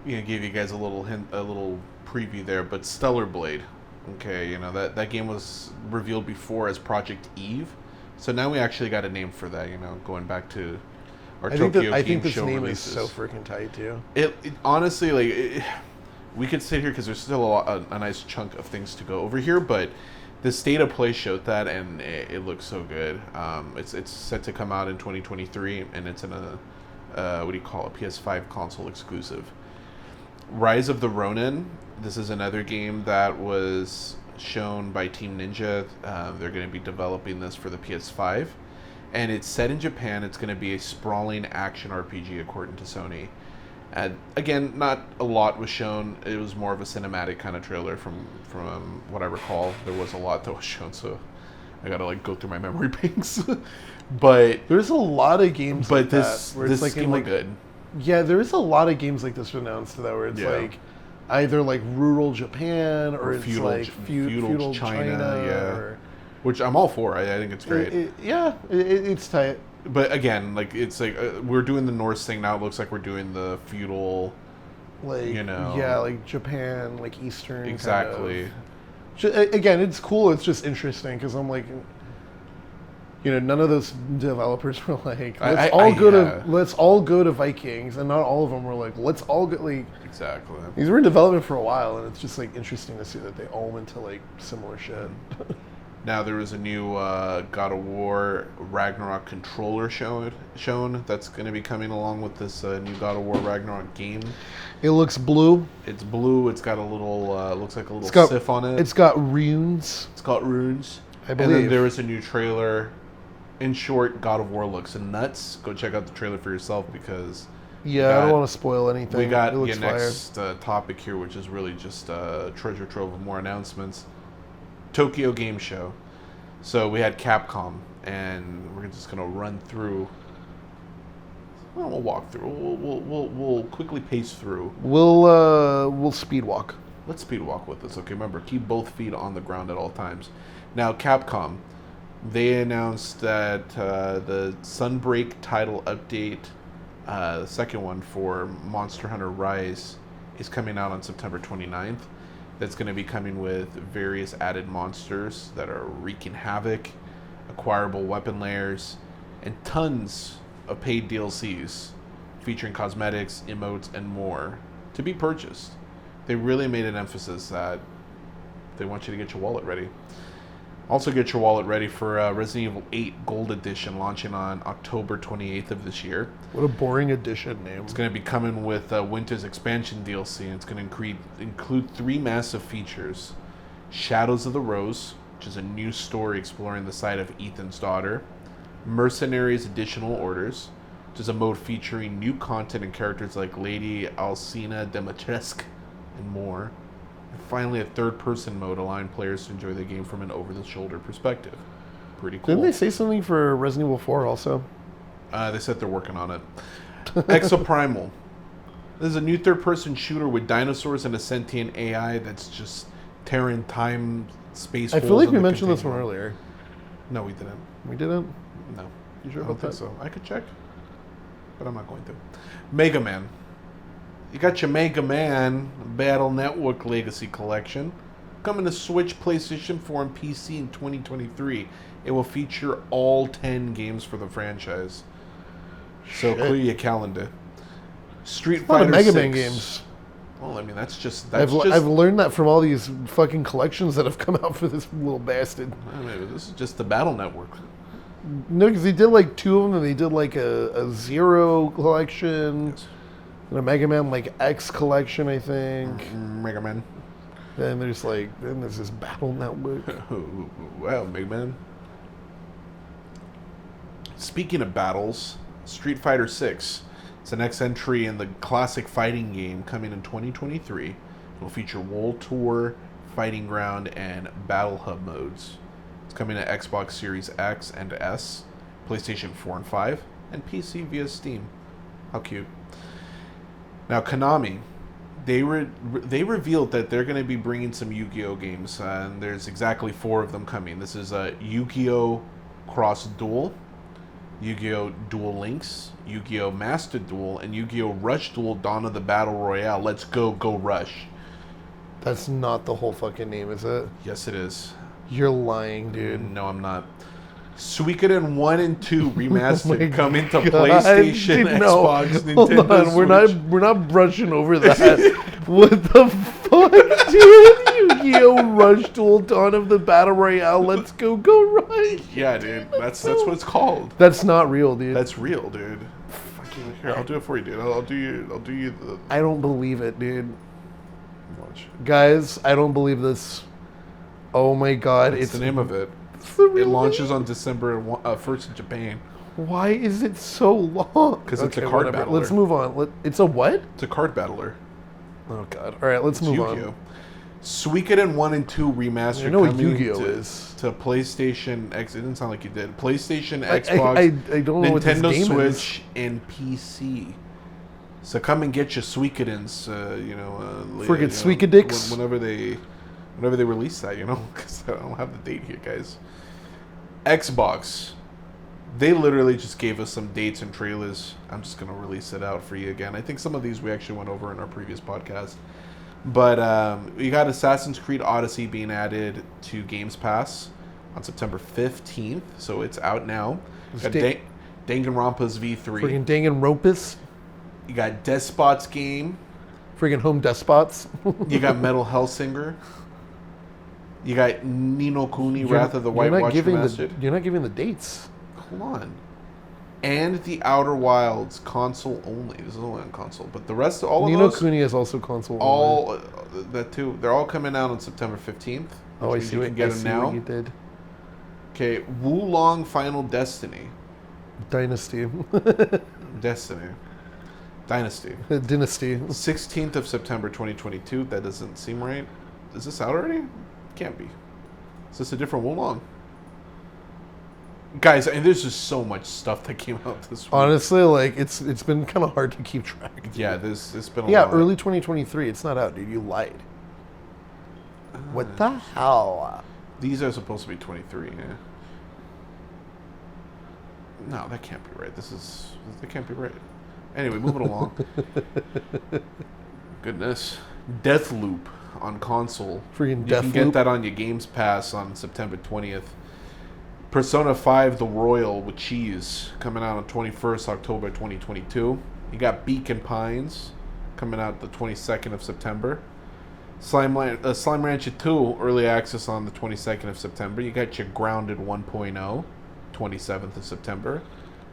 gave you guys a little hint, a little preview there. But Stellar Blade, okay, that game was revealed before as Project Eve, so now we actually got a name for that. Going back to our Tokyo Game Show I think this name releases. is so freaking tight too. It honestly, like, we could sit here because there's still a nice chunk of things to go over here, but. The State of Play showed that, and it looks so good. It's set to come out in 2023, and it's in a PS5 console exclusive. Rise of the Ronin. This is another game that was shown by Team Ninja. They're going to be developing this for the PS5, and it's set in Japan. It's going to be a sprawling action RPG, according to Sony. And again, not a lot was shown. It was more of a cinematic kind of trailer from what I recall. There was a lot that was shown, so I gotta like go through my memory banks. But there's a lot of games. But like this that, where it's this game looked good. Yeah, there is a lot of games like this announced that where it's like either like rural Japan or it's feudal, like feudal China. Which I'm all for. I think it's great. It's tight. But again, like it's like we're doing the Norse thing now. It looks like we're doing the feudal, like like Japan, like Eastern. Exactly. Kind of. Again, it's cool. It's just interesting because I'm like, none of those developers were like, let's all go to Vikings, and not all of them were like, let's all go. Like, exactly. These were in development for a while, and it's just like interesting to see that they all went to like similar shit. Now there was a new God of War Ragnarok controller shown. That's going to be coming along with this new God of War Ragnarok game. It looks blue. It's blue. It's got a little, looks like a little sif on it. It's got runes. I believe. And then there was a new trailer. In short, God of War looks nuts. Go check out the trailer for yourself because... Yeah, I don't want to spoil anything. We got your next topic here, which is really just a treasure trove of more announcements. Tokyo Game Show. So we had Capcom, and we're just gonna run through. Well, we'll walk through. We'll quickly pace through. We'll speed walk. Let's speed walk with this. Okay, remember, keep both feet on the ground at all times. Now, Capcom, they announced that the Sunbreak title update, the second one for Monster Hunter Rise, is coming out on September 29th. That's going to be coming with various added monsters that are wreaking havoc, acquirable weapon layers, and tons of paid DLCs featuring cosmetics, emotes, and more to be purchased. They really made an emphasis that they want you to get your wallet ready. Also get your wallet ready for Resident Evil 8 Gold Edition launching on October 28th of this year. What a boring edition name. It's going to be coming with Winter's Expansion DLC, and it's going to include 3 massive features. Shadows of the Rose, which is a new story exploring the side of Ethan's daughter. Mercenaries Additional Orders, which is a mode featuring new content and characters like Lady Alcina Demetresque and more. And finally, a third-person mode allowing players to enjoy the game from an over-the-shoulder perspective. Pretty cool. Didn't they say something for Resident Evil 4 also? They said they're working on it. Exoprimal. This is a new third-person shooter with dinosaurs and a sentient AI that's just tearing time, space. I feel like we mentioned this one earlier. No, we didn't. We didn't? No. You sure I don't about think that? so. I could check, but I'm not going to. Mega Man. You got your Mega Man Battle Network Legacy Collection. Coming to Switch, PlayStation 4, and PC in 2023. It will feature all 10 games for the franchise. So clear your calendar. Street Fighter Mega 6. Man games. Well, I mean, I've learned that from all these fucking collections that have come out for this little bastard. I mean, this is just the Battle Network. No, because they did like 2 of them, and they did like a Zero collection, and a Mega Man like X collection, I think. Mega Man. Then there's this Battle Network. Wow, Mega Man. Speaking of battles, Street Fighter 6. It's the next entry in the classic fighting game coming in 2023. It will feature World Tour, Fighting Ground, and Battle Hub modes. It's coming to Xbox Series X and S, PlayStation 4 and 5, and PC via Steam. How cute. Now, Konami, they revealed that they're going to be bringing some Yu-Gi-Oh games, and there's exactly 4 of them coming. This is Yu-Gi-Oh! Cross Duel, Yu-Gi-Oh! Duel Links, Yu-Gi-Oh! Master Duel, and Yu-Gi-Oh! Rush Duel Dawn of the Battle Royale. Let's go Rush. That's not the whole fucking name, is it? Yes, it is. You're lying, dude. No, I'm not. Suikoden 1 and 2 remastered coming to God, PlayStation, dude, no. Xbox, Hold Nintendo on, Switch. we're not brushing over that. What the fuck, dude? Yu-Gi-Oh! Rush Duel Dawn of the Battle Royale. Let's go Rush. Yeah, dude. That's what it's called. That's not real, dude. That's real, dude. Here, I'll do it for you, dude. I'll do you the I don't believe it, dude. watch. Guys, I don't believe this. Oh my God, It's the name of it. the real It launches name. on December 1st in Japan. Why is it so long? Because it's a card battler. Let's move on. It's a what? It's a card battler. Oh God. All right, let's move Yu-Gi-Oh! on. Suikoden 1 and 2 remastered I know what coming Yu-Gi-Oh! to, is. to PlayStation X. It didn't sound like you did. PlayStation, I Xbox, don't know what this Nintendo game Switch, and PC. So come and get your Suikodens, Friggin' Suikodicks. whenever they release that, because I don't have the date here, guys. Xbox, they literally just gave us some dates and trailers. I'm just gonna release it out for you again. I think some of these we actually went over in our previous podcast. But we got Assassin's Creed Odyssey being added to Games Pass on September 15th, so it's out now. You got Danganronpa's V3. Friggin' Danganronpas. You got Despot's game. Friggin' Home Despots. You got Metal Hellsinger. You got Ni no Kuni, Wrath of the White Watch Remastered. You're not giving the dates. Hold on. And the Outer Wilds console only. This is only on console, but the rest, all of Ni no those, Kuni is also console. all that too. They're all coming out on September 15th. Oh, I see. You can get them now. What you did. Okay, Wulong Final Destiny. Dynasty. Destiny. Dynasty. Dynasty. 16th of September 2022. That doesn't seem right. Is this out already? Can't be. Is this a different Wulong? Guys, and there's just so much stuff that came out this week. Honestly, it's been kind of hard to keep track. Dude. Yeah, it's been a lot. Early 2023. It's not out, dude. You lied. What the hell? These are supposed to be 23, yeah. No, that can't be right. That can't be right. Anyway, moving along. Goodness. Deathloop on console. Freaking You can Deathloop. get that on your Games Pass on September 20th. Persona 5 The Royal with Cheese coming out on 21st October 2022. You got Beacon Pines coming out the 22nd of September. Slime Rancher 2 early access on the 22nd of September. You got your Grounded 1.0 27th of September.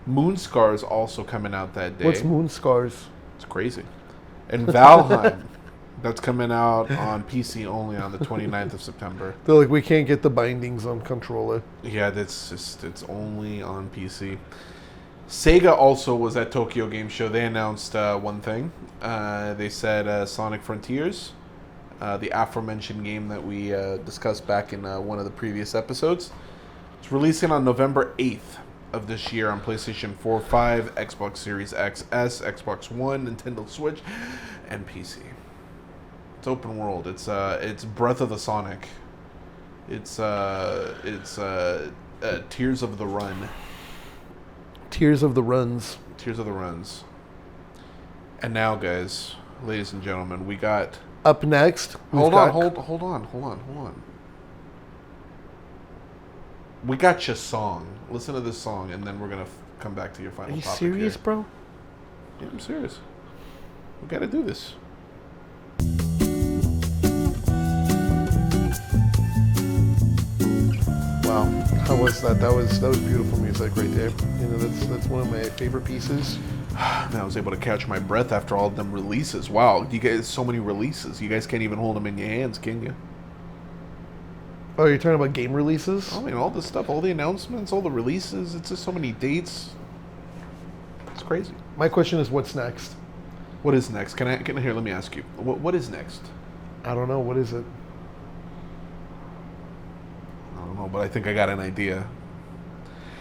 Moonscars also coming out that day. What's Moonscars? It's crazy. And Valheim. That's coming out on PC only on the 29th of September. They're like, we can't get the bindings on controller. Yeah, it's only on PC. Sega also was at Tokyo Game Show. They announced one thing. They said Sonic Frontiers, the aforementioned game that we discussed back in one of the previous episodes. It's releasing on November 8th of this year on PlayStation 4, 5, Xbox Series XS, Xbox One, Nintendo Switch, and PC. It's open world. It's Breath of the Sonic. It's Tears of the Run. Tears of the Runs. Tears of the Runs. And now, guys, ladies and gentlemen, we got... Up next... Hold on. We got your song. Listen to this song, and then we're going to come back to your final topic. Are you serious, here. bro? Yeah, I'm serious. We got to do this. Wow, how was that? That was beautiful music right there. You know, that's one of my favorite pieces. Man, I was able to catch my breath after all of them releases. Wow, you guys, so many releases. You guys can't even hold them in your hands, can you? Oh, you're talking about game releases? I mean, all this stuff, all the announcements, all the releases. It's just so many dates. It's crazy. My question is, what's next? What is next? Can I here? Let me ask you. What is next? I don't know. What is it? I don't know, but I think I got an idea.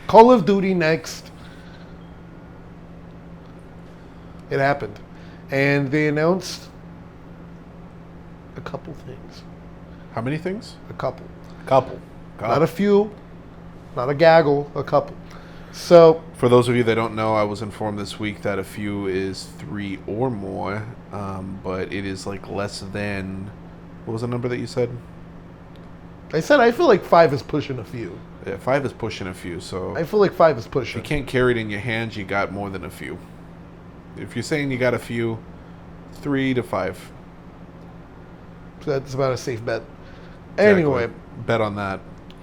Call of Duty next. It happened. And they announced a couple things. How many things? A couple. Couple. Not a few. Not a gaggle. A couple. So, for those of you that don't know, I was informed this week that a few is 3 or more, but it is like less than... What was the number that you said? I said I feel like 5 is pushing a few. Yeah, 5 is pushing a few, so... I feel like 5 is pushing. If you can't carry it in your hands, you got more than a few. If you're saying you got a few, 3 to 5. So that's about a safe bet. Exactly. Anyway. Bet on that.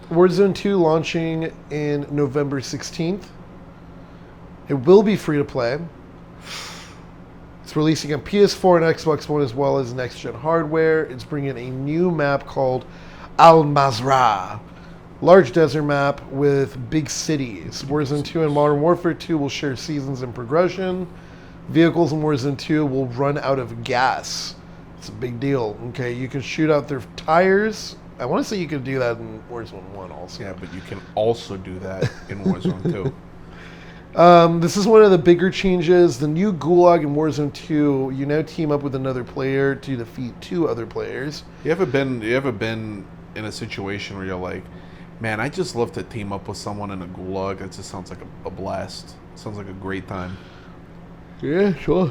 Warzone 2 launching in November 16th. It will be free to play. It's releasing on PS4 and Xbox One as well as next-gen hardware. It's bringing a new map called Al-Mazrah. Large desert map with big cities. Warzone 2 and Modern Warfare 2 will share seasons and progression. Vehicles in Warzone 2 will run out of gas. It's a big deal. Okay, you can shoot out their tires. I want to say you could do that in Warzone 1 also. Yeah, but you can also do that in Warzone 2. This is one of the bigger changes. The new Gulag in Warzone 2, you now team up with another player to defeat 2 other players. You ever been in a situation where you're like, man, I just love to team up with someone in a Gulag. That just sounds like a blast. Sounds like a great time. Yeah, sure.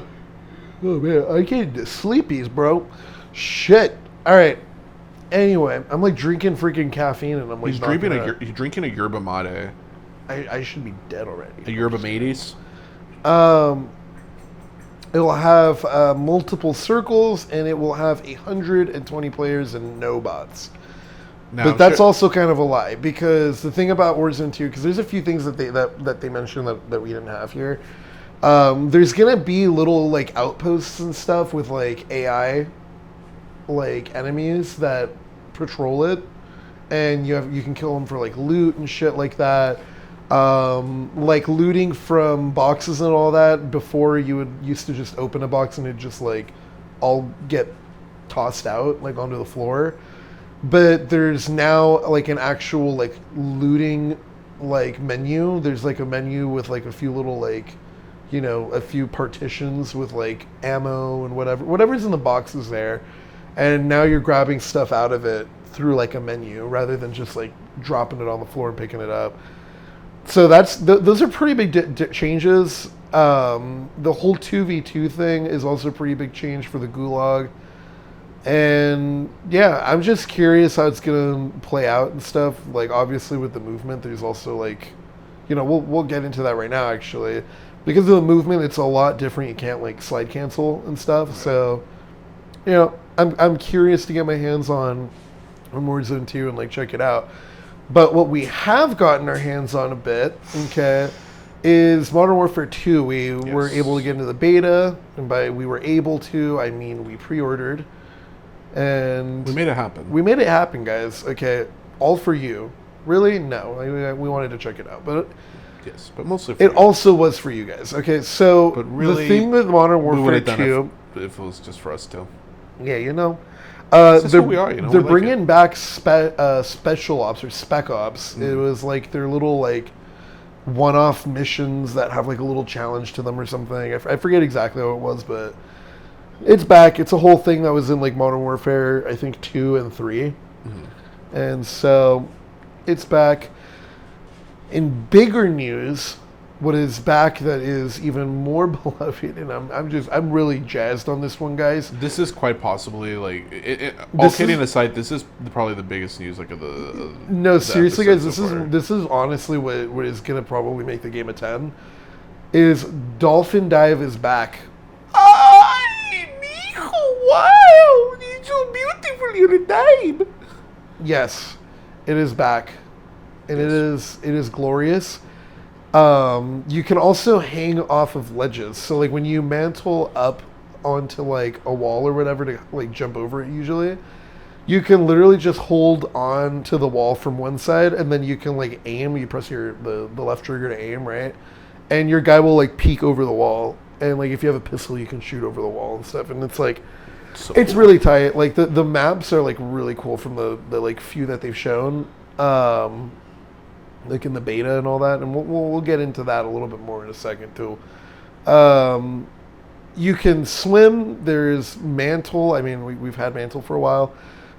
Oh man, I get sleepies, bro. Shit. All right. Anyway, I'm like drinking freaking caffeine, and I'm like. You're drinking a yerba mate. I should be dead already. A yerba mates. It will have multiple circles, and it will have 120 players and no bots. Now, but that's also kind of a lie, because the thing about Warzone 2, because there's a few things that they mentioned that we didn't have here. There's gonna be little like outposts and stuff with like AI, like enemies that patrol it, and you can kill them for like loot and shit like that. Like looting from boxes and all that. Before you used to just open a box and it just like all get tossed out like onto the floor. But there's now like an actual like looting like menu. There's like a menu with like a few little like, you know, a few partitions with like ammo and whatever's in the boxes there. And now you're grabbing stuff out of it through like a menu rather than just like dropping it on the floor and picking it up. So those are pretty big changes. The whole 2v2 thing is also a pretty big change for the Gulag. And yeah, I'm just curious how it's gonna play out and stuff. Like obviously with the movement, there's also like, you know, we'll get into that right now actually. Because of the movement, it's a lot different. You can't like slide cancel and stuff. So, you know, I'm curious to get my hands on Warzone 2 and like check it out. But what we have gotten our hands on a bit, okay, is Modern Warfare 2. We were able to get into the beta, and by we were able to, I mean we pre-ordered. And We made it happen. We made it happen, guys. Okay, all for you. Really? No, we wanted to check it out, but Yes, but mostly for it you. also was for you guys. Okay, so But really, the thing with Modern we Warfare would have done 2, it if it was just for us too. yeah, you know, This is who we are, you know, they're we like bringing back special ops or spec ops. It was like their little like one-off missions that have like a little challenge to them or something. I forget exactly how it was, but it's back. It's a whole thing that was in like Modern Warfare, I think 2 and 3, and so it's back. In bigger news, what is back that is even more beloved, and I'm really jazzed on this one, guys. This is quite possibly like all kidding aside. This is probably the biggest news like of the. No, seriously, guys. so This is honestly what is gonna probably make the game a 10. Is Dolphin Dive is back. Ay, mijo, wow, it's so beautiful your time. Yes, it is back, and it is glorious. You can also hang off of ledges. So like when you mantle up onto like a wall or whatever to like jump over it, usually you can literally just hold on to the wall from one side, and then you can like aim. You press the left trigger to aim, right? And your guy will like peek over the wall, and like if you have a pistol, you can shoot over the wall and stuff. And it's like it's really tight. Like the maps are like really cool from the like few that they've shown. Like in the beta and all that, and we'll get into that a little bit more in a second too. You can swim. There's mantle. I mean, we've had mantle for a while.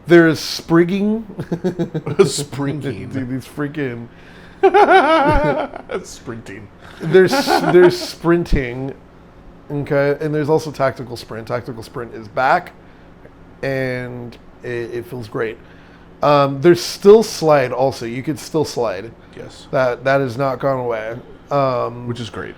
There's sprigging. Springing. Dude, these freaking. Sprinting. There's sprinting. Okay, and there's also tactical sprint. Tactical sprint is back, and it feels great. There's still slide also. You could still slide. Yes. That has not gone away. Which is great.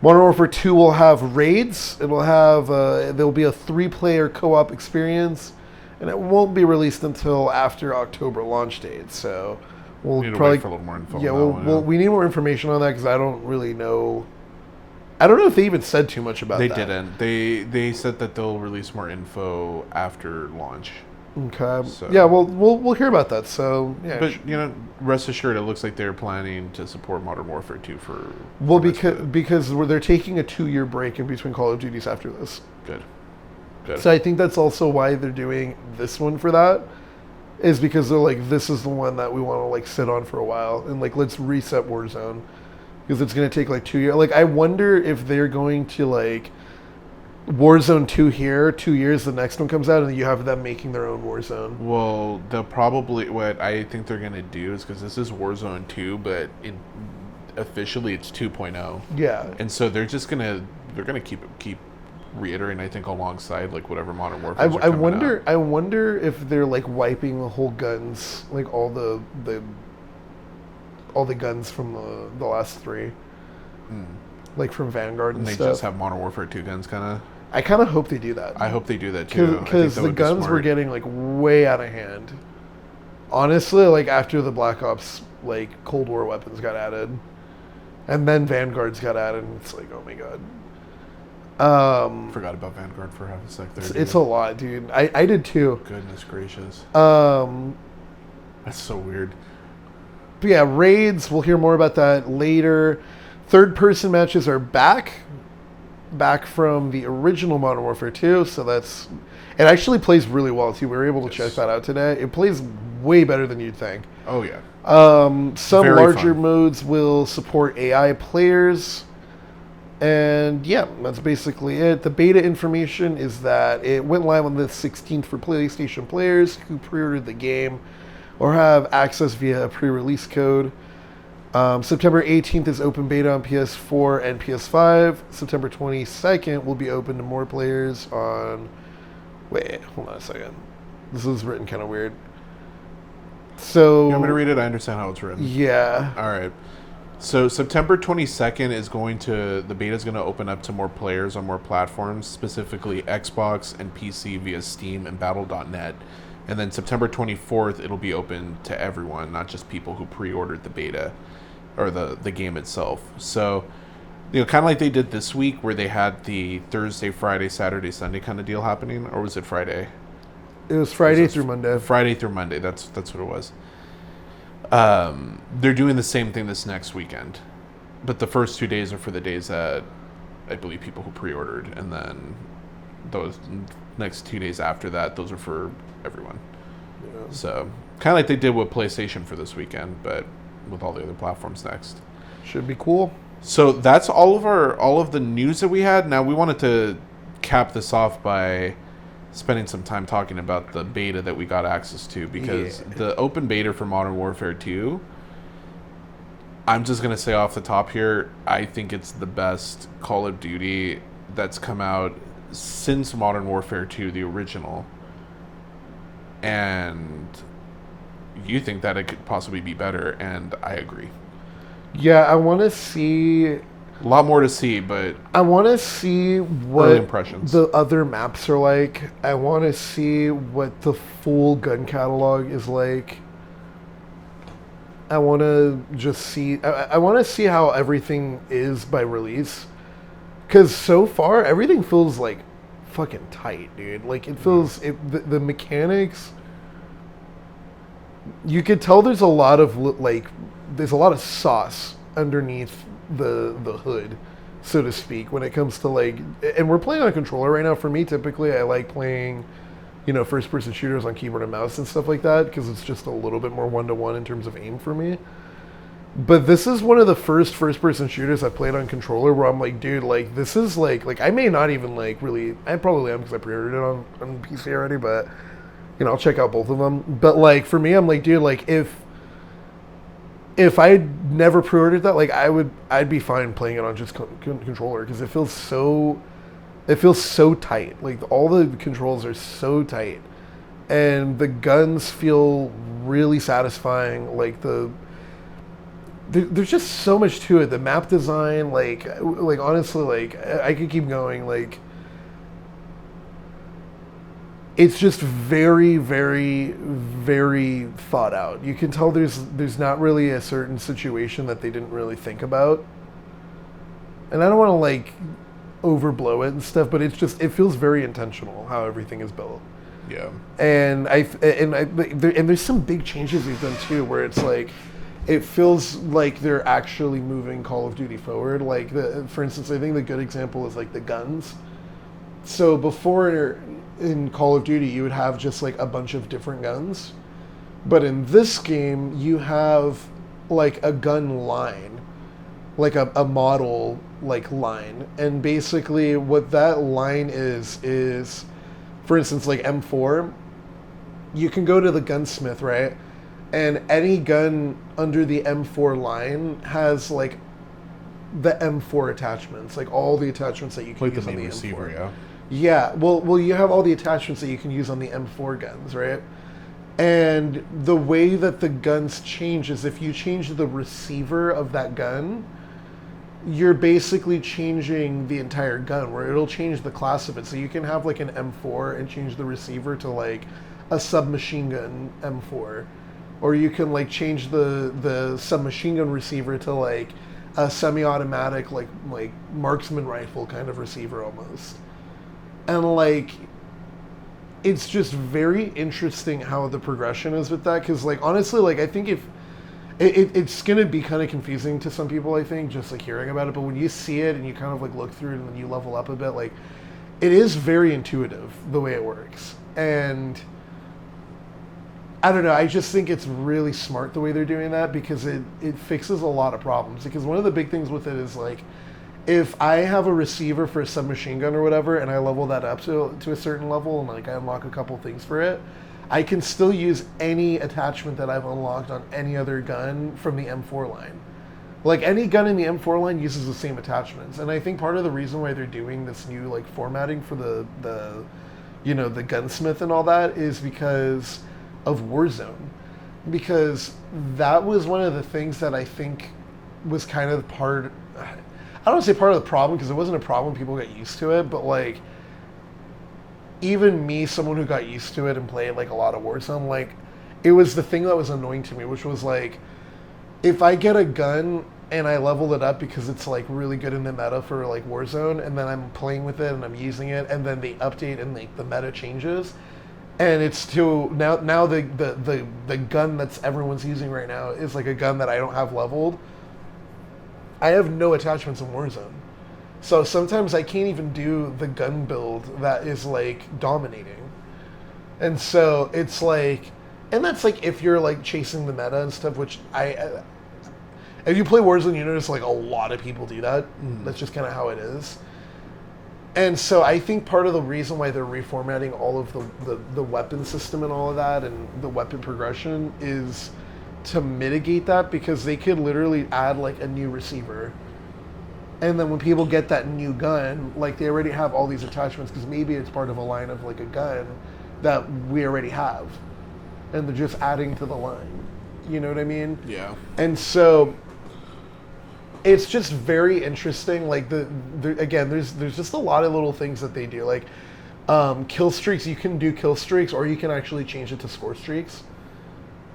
Modern Warfare 2 will have raids. It'll have there'll be a 3-player co-op experience, and it won't be released until after October launch date. So we'll need to probably wait for a little more info. yeah, on that one, we need more information on that because I don't really know. I don't know if they even said too much about They that. didn't. They said that they'll release more info after launch. Okay. So- Yeah. Well, we'll hear about that. So yeah. But you know, rest assured, it looks like they're planning to support Modern Warfare 2 for. Well, the rest of it. because they're taking a 2-year break in between Call of Duties after this. Good. So I think that's also why they're doing this one for that, is because they're like, this is the one that we want to like sit on for a while, and like let's reset Warzone, because it's going to take like 2 years. Like I wonder if they're going to like Warzone 2 here, 2 years, the next one comes out, and you have them making their own Warzone. Well, they'll probably what I think they're gonna do is because this is Warzone 2, but officially it's 2.0. Yeah. And so they're gonna keep reiterating, I think, alongside like whatever Modern Warfare. I wonder if they're like wiping the whole guns, like all the guns from the last 3, like from Vanguard and they stuff. just have Modern Warfare 2 guns, kind of. I kind of hope they do that. I hope they do that too. Because the guns were getting like way out of hand. Honestly, like after the Black Ops like Cold War weapons got added, and then Vanguards got added, and it's like, oh my god. Forgot about Vanguard for half a sec there. It's a lot, dude. I did too. Goodness gracious. But That's so weird. yeah, raids. We'll hear more about that later. Third-person matches are back from the original Modern Warfare 2, so it actually plays really well too. We were able to check that out today. It plays way better than you'd think. Oh yeah. Some Very larger fun. modes will support AI players, and yeah, that's basically it. The beta information is that it went live on the 16th for PlayStation players who pre-ordered the game or have access via a pre-release code. September 18th is open beta on PS4 and PS5. September 22nd will be open to more players on... Wait, hold on a second. This is written kind of weird. So... You want me to read it? I understand how it's written. Yeah. All right. So September 22nd the beta is going to open up to more players on more platforms, specifically Xbox and PC via Steam and Battle.net. And then September 24th, it'll be open to everyone, not just people who pre-ordered the beta or the game itself. So, you know, kind of like they did this week where they had the Thursday, Friday, Saturday, Sunday kind of deal happening. Or was it Friday? It was Friday through Monday. Friday through Monday. That's what it was. They're doing the same thing this next weekend, but the first 2 days are for the days that I believe people who pre-ordered, and then those next 2 days after that, those are for everyone. Yeah. So kind of like they did with PlayStation for this weekend, but with all the other platforms next. Should be cool. So that's all of the news that we had. Now we wanted to cap this off by spending some time talking about the beta that we got access to, because the open beta for Modern Warfare 2, I'm just going to say off the top here, I think it's the best Call of Duty that's come out since Modern Warfare 2, the original. And you think that it could possibly be better, and I agree. Yeah, I want to see... A lot more to see, but... I want to see what impressions. The other maps are like. I want to see what the full gun catalog is like. I want to just see... I want to see how everything is by release. Because so far, everything feels like fucking tight, dude. Like, it feels... The mechanics... You could tell there's a lot of, like... There's a lot of sauce underneath the hood, so to speak, when it comes to, like... And we're playing on a controller right now. For me, typically, I like playing, first-person shooters on keyboard and mouse and stuff like that, because it's just a little bit more one-to-one in terms of aim for me. But this is one of the first-person shooters I've played on controller where I'm like, dude, like, this is, like I may not even, like, really... I probably am, because I pre-ordered it on PC already, but, I'll check out both of them. But, like, for me, I'm like, dude, like, if I never pre-ordered that, like, I'd be fine playing it on just controller, because it feels so tight. Like, all the controls are so tight, and the guns feel really satisfying. Like, there's just so much to it. The map design, like honestly, like, I could keep going. Like, it's just very, very, very thought out. You can tell there's not really a certain situation that they didn't really think about. And I don't want to, like, overblow it and stuff, but it feels very intentional how everything is built. Yeah. And there's some big changes they've done too, where it's like, it feels like they're actually moving Call of Duty forward. Like, for instance, I think the good example is, like, the guns. So before, in Call of Duty, you would have just, like, a bunch of different guns. But in this game, you have, like, a gun line. Like, a model, like, line. And basically what that line is, for instance, like, M4, you can go to the gunsmith, right? And any gun under the M4 line has, like, the M4 attachments. Like, all the attachments that you can use on the receiver, M4. Yeah. Yeah, well, you have all the attachments that you can use on the M4 guns, right? And the way that the guns change is if you change the receiver of that gun, you're basically changing the entire gun, where it'll change the class of it. So you can have, like, an M4 and change the receiver to, like, a submachine gun M4. Or you can, like, change the submachine gun receiver to, like, a semi-automatic, like marksman rifle kind of receiver almost. And, like, it's just very interesting how the progression is with that. Because, like, honestly, like, I think if... It's going to be kind of confusing to some people, I think, just, like, hearing about it. But when you see it and you kind of, like, look through it and then you level up a bit, like, it is very intuitive, the way it works. And I don't know, I just think it's really smart the way they're doing that, because it fixes a lot of problems. Because one of the big things with it is, like, if I have a receiver for a submachine gun or whatever, and I level that up to a certain level, and, like, I unlock a couple things for it, I can still use any attachment that I've unlocked on any other gun from the M4 line. Like, any gun in the M4 line uses the same attachments. And I think part of the reason why they're doing this new, like, formatting for the gunsmith and all that is because of Warzone. Because that was one of the things that I think was kind of part... I don't want to say part of the problem, because it wasn't a problem, people got used to it, but, like, even me, someone who got used to it and played, like, a lot of Warzone, like, it was the thing that was annoying to me, which was, like, if I get a gun and I level it up because it's, like, really good in the meta for, like, Warzone, and then I'm playing with it and I'm using it, and then they update and, like, the meta changes, And it's to now the gun that's everyone's using right now is like a gun that I don't have leveled. I have no attachments in Warzone. So sometimes I can't even do the gun build that is like dominating. And so it's like, and that's like if you're like chasing the meta and stuff, which if you play Warzone, you notice like a lot of people do that. That's just kind of how it is. And so I think part of the reason why they're reformatting all of the weapon system and all of that and the weapon progression is to mitigate that, because they could literally add like a new receiver. And then when people get that new gun, like they already have all these attachments, because maybe it's part of a line of like a gun that we already have. And they're just adding to the line. You know what I mean? Yeah. And so it's just very interesting. Like again, there's just a lot of little things that they do. Like kill streaks, you can do kill streaks, or you can actually change it to score streaks.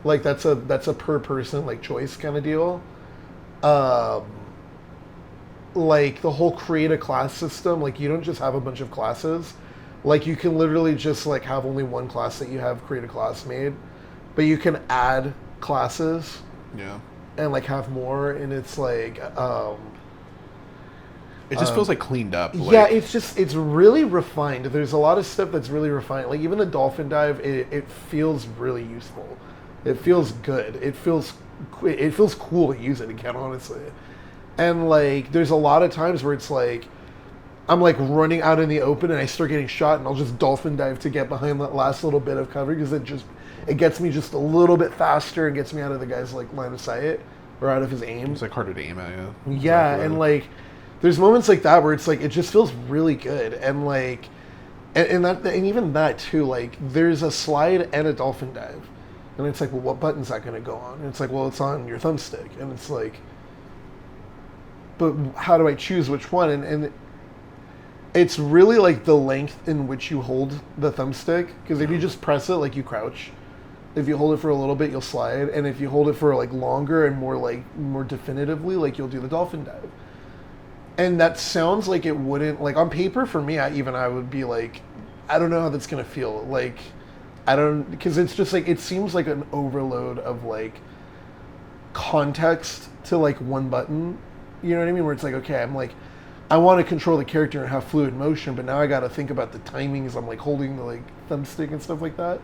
Like that's a per person like choice kind of deal. Like the whole create a class system, like you don't just have a bunch of classes. Like you can literally just like have only one class that you have create a class made, but you can add classes. Yeah. And like have more, and it's like it just feels like cleaned up. Like, yeah, it's really refined. There's a lot of stuff that's really refined. Like even the dolphin dive, it feels really useful. It feels good. It feels cool to use it again, honestly. And like there's a lot of times where it's like I'm like running out in the open and I start getting shot, and I'll just dolphin dive to get behind that last little bit of cover, because it gets me just a little bit faster and gets me out of the guy's like line of sight or out of his aim. It's like harder to aim at, yeah. Yeah, Exactly. and like there's moments like that where it's like it just feels really good, and like and even that too, like there's a slide and a dolphin dive. And it's like, well, what button's that going to go on? And it's like, well, it's on your thumbstick. And it's like, but how do I choose which one? And it's really like the length in which you hold the thumbstick, because if you just press it, like you crouch. If you hold it for a little bit, you'll slide, and if you hold it for like longer and more definitively, like you'll do the dolphin dive. And that sounds like it wouldn't, like on paper for me, I would be like, I don't know how that's gonna feel. Like, I don't, because it's just like it seems like an overload of like context to like one button. You know what I mean? Where it's like, okay, I'm like, I want to control the character and have fluid motion, but now I got to think about the timings. I'm like holding the like thumbstick and stuff like that.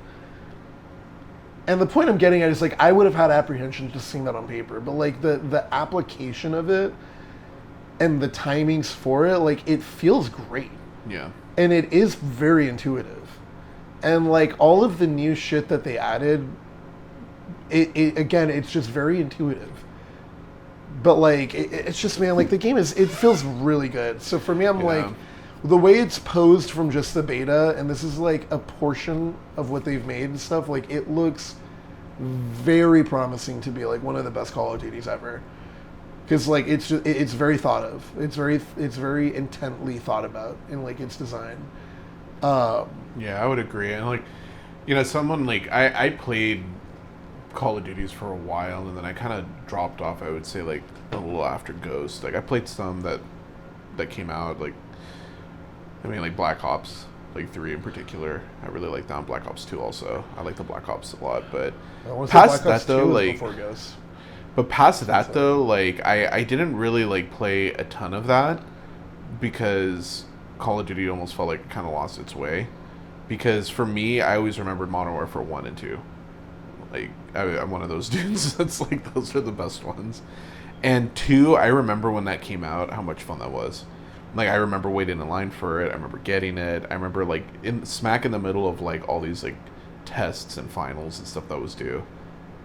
And the point I'm getting at is like I would have had apprehension just seeing that on paper, but like the application of it and the timings for it, like it feels great. Yeah. And it is very intuitive. And like all of the new shit that they added, it again, it's just very intuitive. But like it's just, man, like the game it feels really good. So for me, I'm like, the way it's posed from just the beta, and this is like a portion of what they've made and stuff, like it looks very promising to be like one of the best Call of Duties ever. Because like it's very thought of. It's very intently thought about in like its design. Yeah, I would agree. And like, you know, someone like I played Call of Duties for a while, and then I kind of dropped off. I would say like a little after Ghost. Like I played some that came out. Like I mean, like Black Ops, like 3 in particular. I really like that. Black Ops 2 also. I like the Black Ops a lot. But past that though, like. But past that though, like I didn't really like play a ton of that, because Call of Duty almost felt like it kind of lost its way. Because for me, I always remembered Modern Warfare 1 and 2. Like I'm one of those dudes that's like those are the best ones. And 2, I remember when that came out, how much fun that was. Like I remember waiting in line for it. I remember getting it. I remember like smack in the middle of like all these like tests and finals and stuff that was due.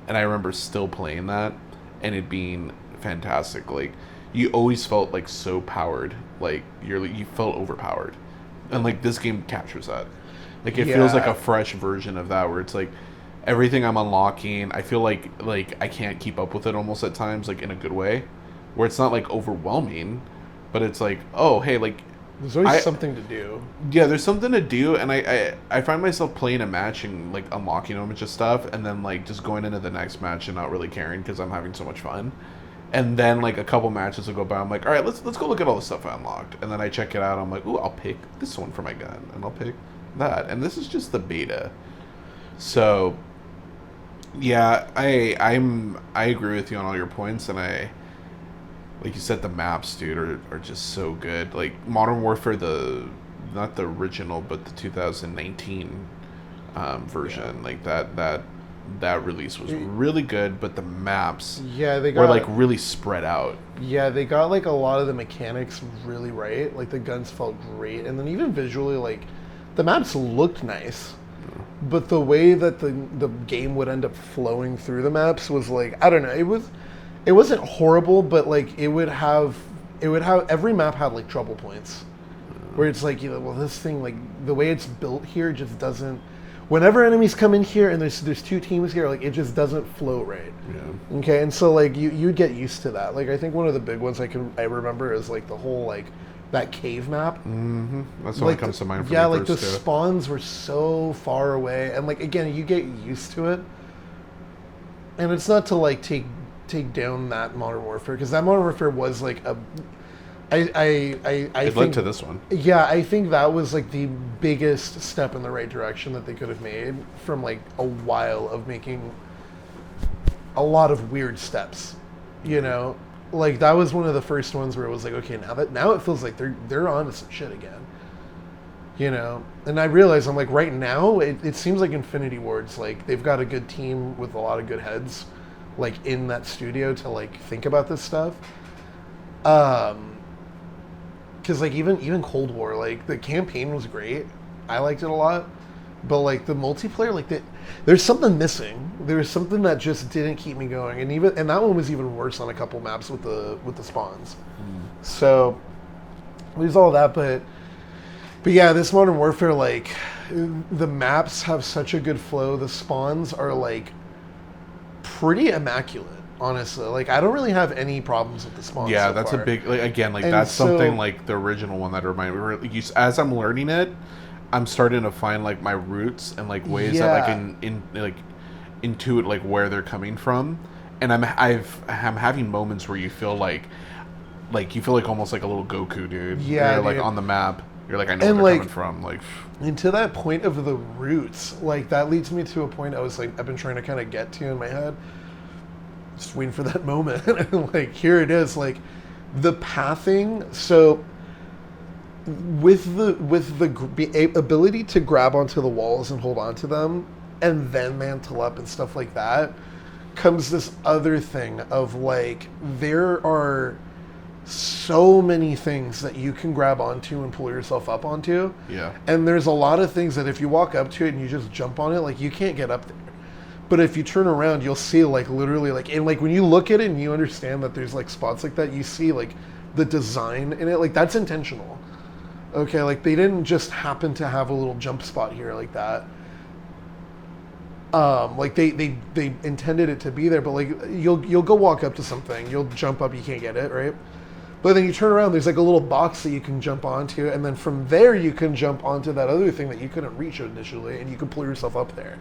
And I remember still playing that. And it being fantastic. Like you always felt like so powered, like you felt overpowered, and like this game captures that. Like it feels like a fresh version of that, where it's like everything I'm unlocking, I feel like I can't keep up with it almost at times, like in a good way, where it's not like overwhelming, but it's like, oh hey, like there's always something to do. Yeah, there's something to do, and I find myself playing a match and like unlocking a bunch of stuff, and then like just going into the next match and not really caring because I'm having so much fun. And then like a couple matches will go by, I'm like, all right, let's go look at all the stuff I unlocked, and then I check it out. I'm like, ooh, I'll pick this one for my gun, and I'll pick that. And this is just the beta, So, yeah, I agree with you on all your points, and like you said, the maps, dude, are just so good. Like Modern Warfare, not the original, but the 2019 version, like that release was really good, but the maps were like really spread out. Yeah, they got like a lot of the mechanics really right. Like the guns felt great, and then even visually, like the maps looked nice. But the way that the game would end up flowing through the maps was like, I don't know, it wasn't horrible, but like it would have every map had like trouble points. Where it's like, well, this thing, like the way it's built here just doesn't, whenever enemies come in here and there's two teams here, like it just doesn't flow right. Yeah. Okay, and so like you'd get used to that. Like I think one of the big ones I remember is like the whole like that cave map. Mm-hmm. That's what comes to mind. Yeah, like the spawns were so far away, and like again, you get used to it. And it's not to like take down that Modern Warfare, because that Modern Warfare was like a. It think, led to this one. Yeah, I think that was like the biggest step in the right direction that they could have made from like a while of making a lot of weird steps, you know. Like that was one of the first ones where it was like, okay, now it feels like they're on to some shit again, you know. And I realize I'm like, right now it seems like Infinity Ward's like they've got a good team with a lot of good heads, like in that studio to like think about this stuff. Because like even Cold War, like the campaign was great, I liked it a lot, but like the multiplayer, like there's something missing. There's something that just didn't keep me going, and that one was even worse on a couple maps with the spawns. So there's all that, but yeah, this Modern Warfare, like the maps have such a good flow. The spawns are like pretty immaculate. Honestly, like I don't really have any problems with the spawns. Yeah, so that's far. a big again. Like And that's so, something like the original one that reminded me. As I'm learning it, I'm starting to find like my roots and like ways that I can like intuit like where they're coming from, and I'm having moments where you feel like almost like a little Goku, dude. Yeah, you're like dude. on the map. You're like, I know where they're coming from. Like, and to that point of the roots, like that leads me to a point I've been trying to kind of get to in my head. Just waiting for that moment. Like here it is, like the pathing. So with the ability to grab onto the walls and hold onto them and then mantle up and stuff like that, comes this other thing of like there are so many things that you can grab onto and pull yourself up onto. Yeah. And there's a lot of things that if you walk up to it and you just jump on it, like you can't get up there. But if you turn around, you'll see like literally like, and like when you look at it and you understand that there's like spots like that, you see like the design in it, like that's intentional. Okay, like they didn't just happen to have a little jump spot here like that. Like they intended it to be there, but like you'll go walk up to something, you'll jump up, you can't get it, right? But then you turn around, there's like a little box that you can jump onto, and then from there you can jump onto that other thing that you couldn't reach initially, and you can pull yourself up there.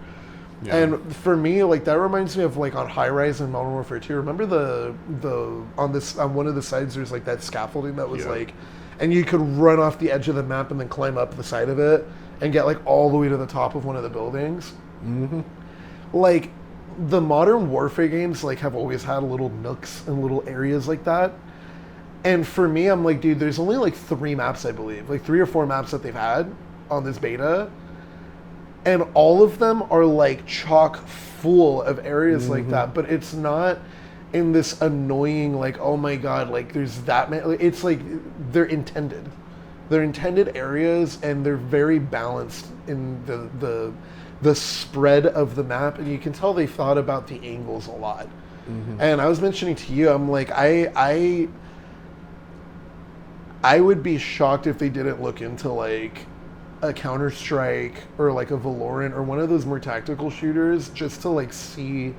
Yeah. And for me, like that reminds me of like on High Rise and Modern Warfare 2. Remember the on one of the sides there's like that scaffolding that was like, and you could run off the edge of the map and then climb up the side of it and get like all the way to the top of one of the buildings. Mm-hmm. Like the Modern Warfare games like have always had little nooks and little areas like that. And for me, I'm like, dude, there's only like 3 maps, I believe, like 3 or 4 maps that they've had on this beta. And all of them are like chock full of areas like that, but it's not in this annoying like, oh my god, like there's that many. It's like they're intended areas, and they're very balanced in the spread of the map, and you can tell they thought about the angles a lot. And I was mentioning to you, I'm like, I would be shocked if they didn't look into like a Counter-Strike or like a Valorant or one of those more tactical shooters just to like see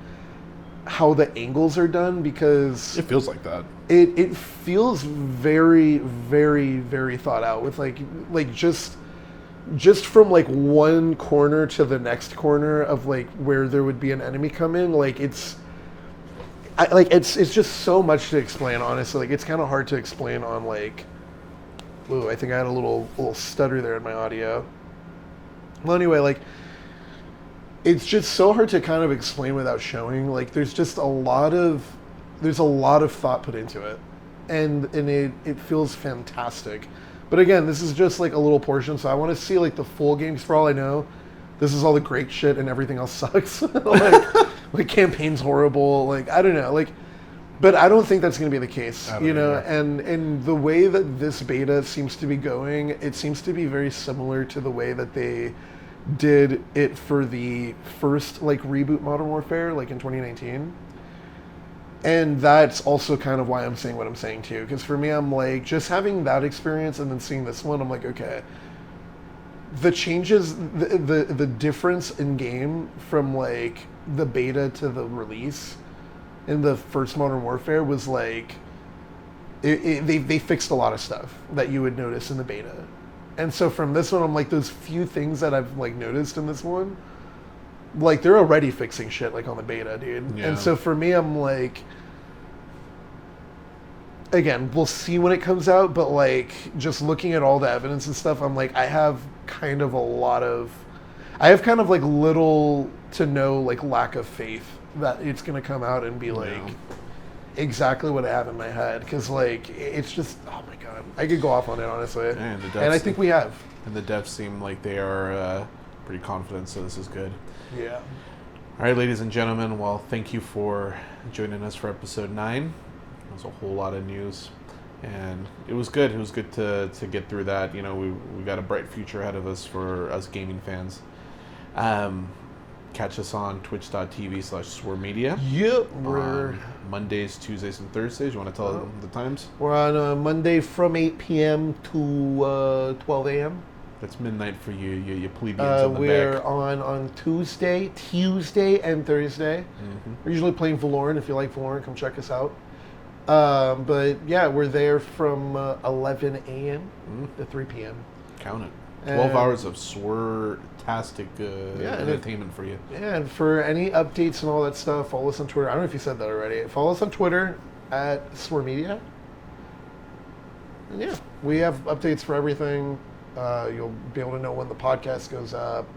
how the angles are done, because it feels like that. It feels very, very, very thought out with like just from like one corner to the next corner of like where there would be an enemy come in. Like it's just so much to explain, honestly. Like it's kind of hard to explain on like. Ooh, I think I had a little stutter there in my audio. Well, anyway, like it's just so hard to kind of explain without showing. Like, there's just a lot of thought put into it, and it feels fantastic. But again, this is just like a little portion, so I want to see like the full games. For all I know, this is all the great shit, and everything else sucks. Like campaign's horrible. Like, I don't know. Like, but I don't think that's going to be the case, you know. And the way that this beta seems to be going, it seems to be very similar to the way that they did it for the first like reboot Modern Warfare, like in 2019. And that's also kind of why I'm saying what I'm saying too, because for me, I'm like, just having that experience and then seeing this one, I'm like, okay, the changes, the difference in game from like the beta to the release in the first Modern Warfare was like, they fixed a lot of stuff that you would notice in the beta. And so from this one, I'm like, those few things that I've like noticed in this one, like they're already fixing shit like on the beta, dude. Yeah. And so for me, I'm like, again, we'll see when it comes out, but like just looking at all the evidence and stuff, I'm like, I have kind of like little to no like lack of faith that it's gonna come out and be like exactly what I have in my head, because like it's just, oh my god, I could go off on it honestly, and I think we have. And the devs seem like they are pretty confident, so this is good. Yeah. All right, ladies and gentlemen, well, thank you for joining us for episode 9. It was a whole lot of news, and it was good. It was good to get through that. You know, we got a bright future ahead of us for us gaming fans. Catch us on twitch.tv/Swir Media. Yep. We're Mondays, Tuesdays, and Thursdays. You want to tell them the times? We're on Monday from 8 p.m. to 12 a.m. That's midnight for you plebeians in the we're back. on Tuesday, and Thursday. Mm-hmm. We're usually playing Valorant. If you like Valorant, come check us out. But yeah, we're there from 11 a.m. to 3 p.m. Count it. 12 hours of Swir-tastic entertainment for you. Yeah, and for any updates and all that stuff, follow us on Twitter. I don't know if you said that already. Follow us on Twitter at Swir Media. And yeah, we have updates for everything. You'll be able to know when the podcast goes up.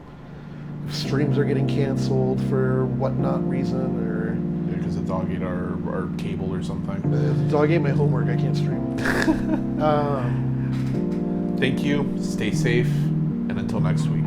If streams are getting canceled for whatnot reason, or because the dog ate our cable or something. If the dog ate my homework, I can't stream. Thank you. Stay safe, and until next week.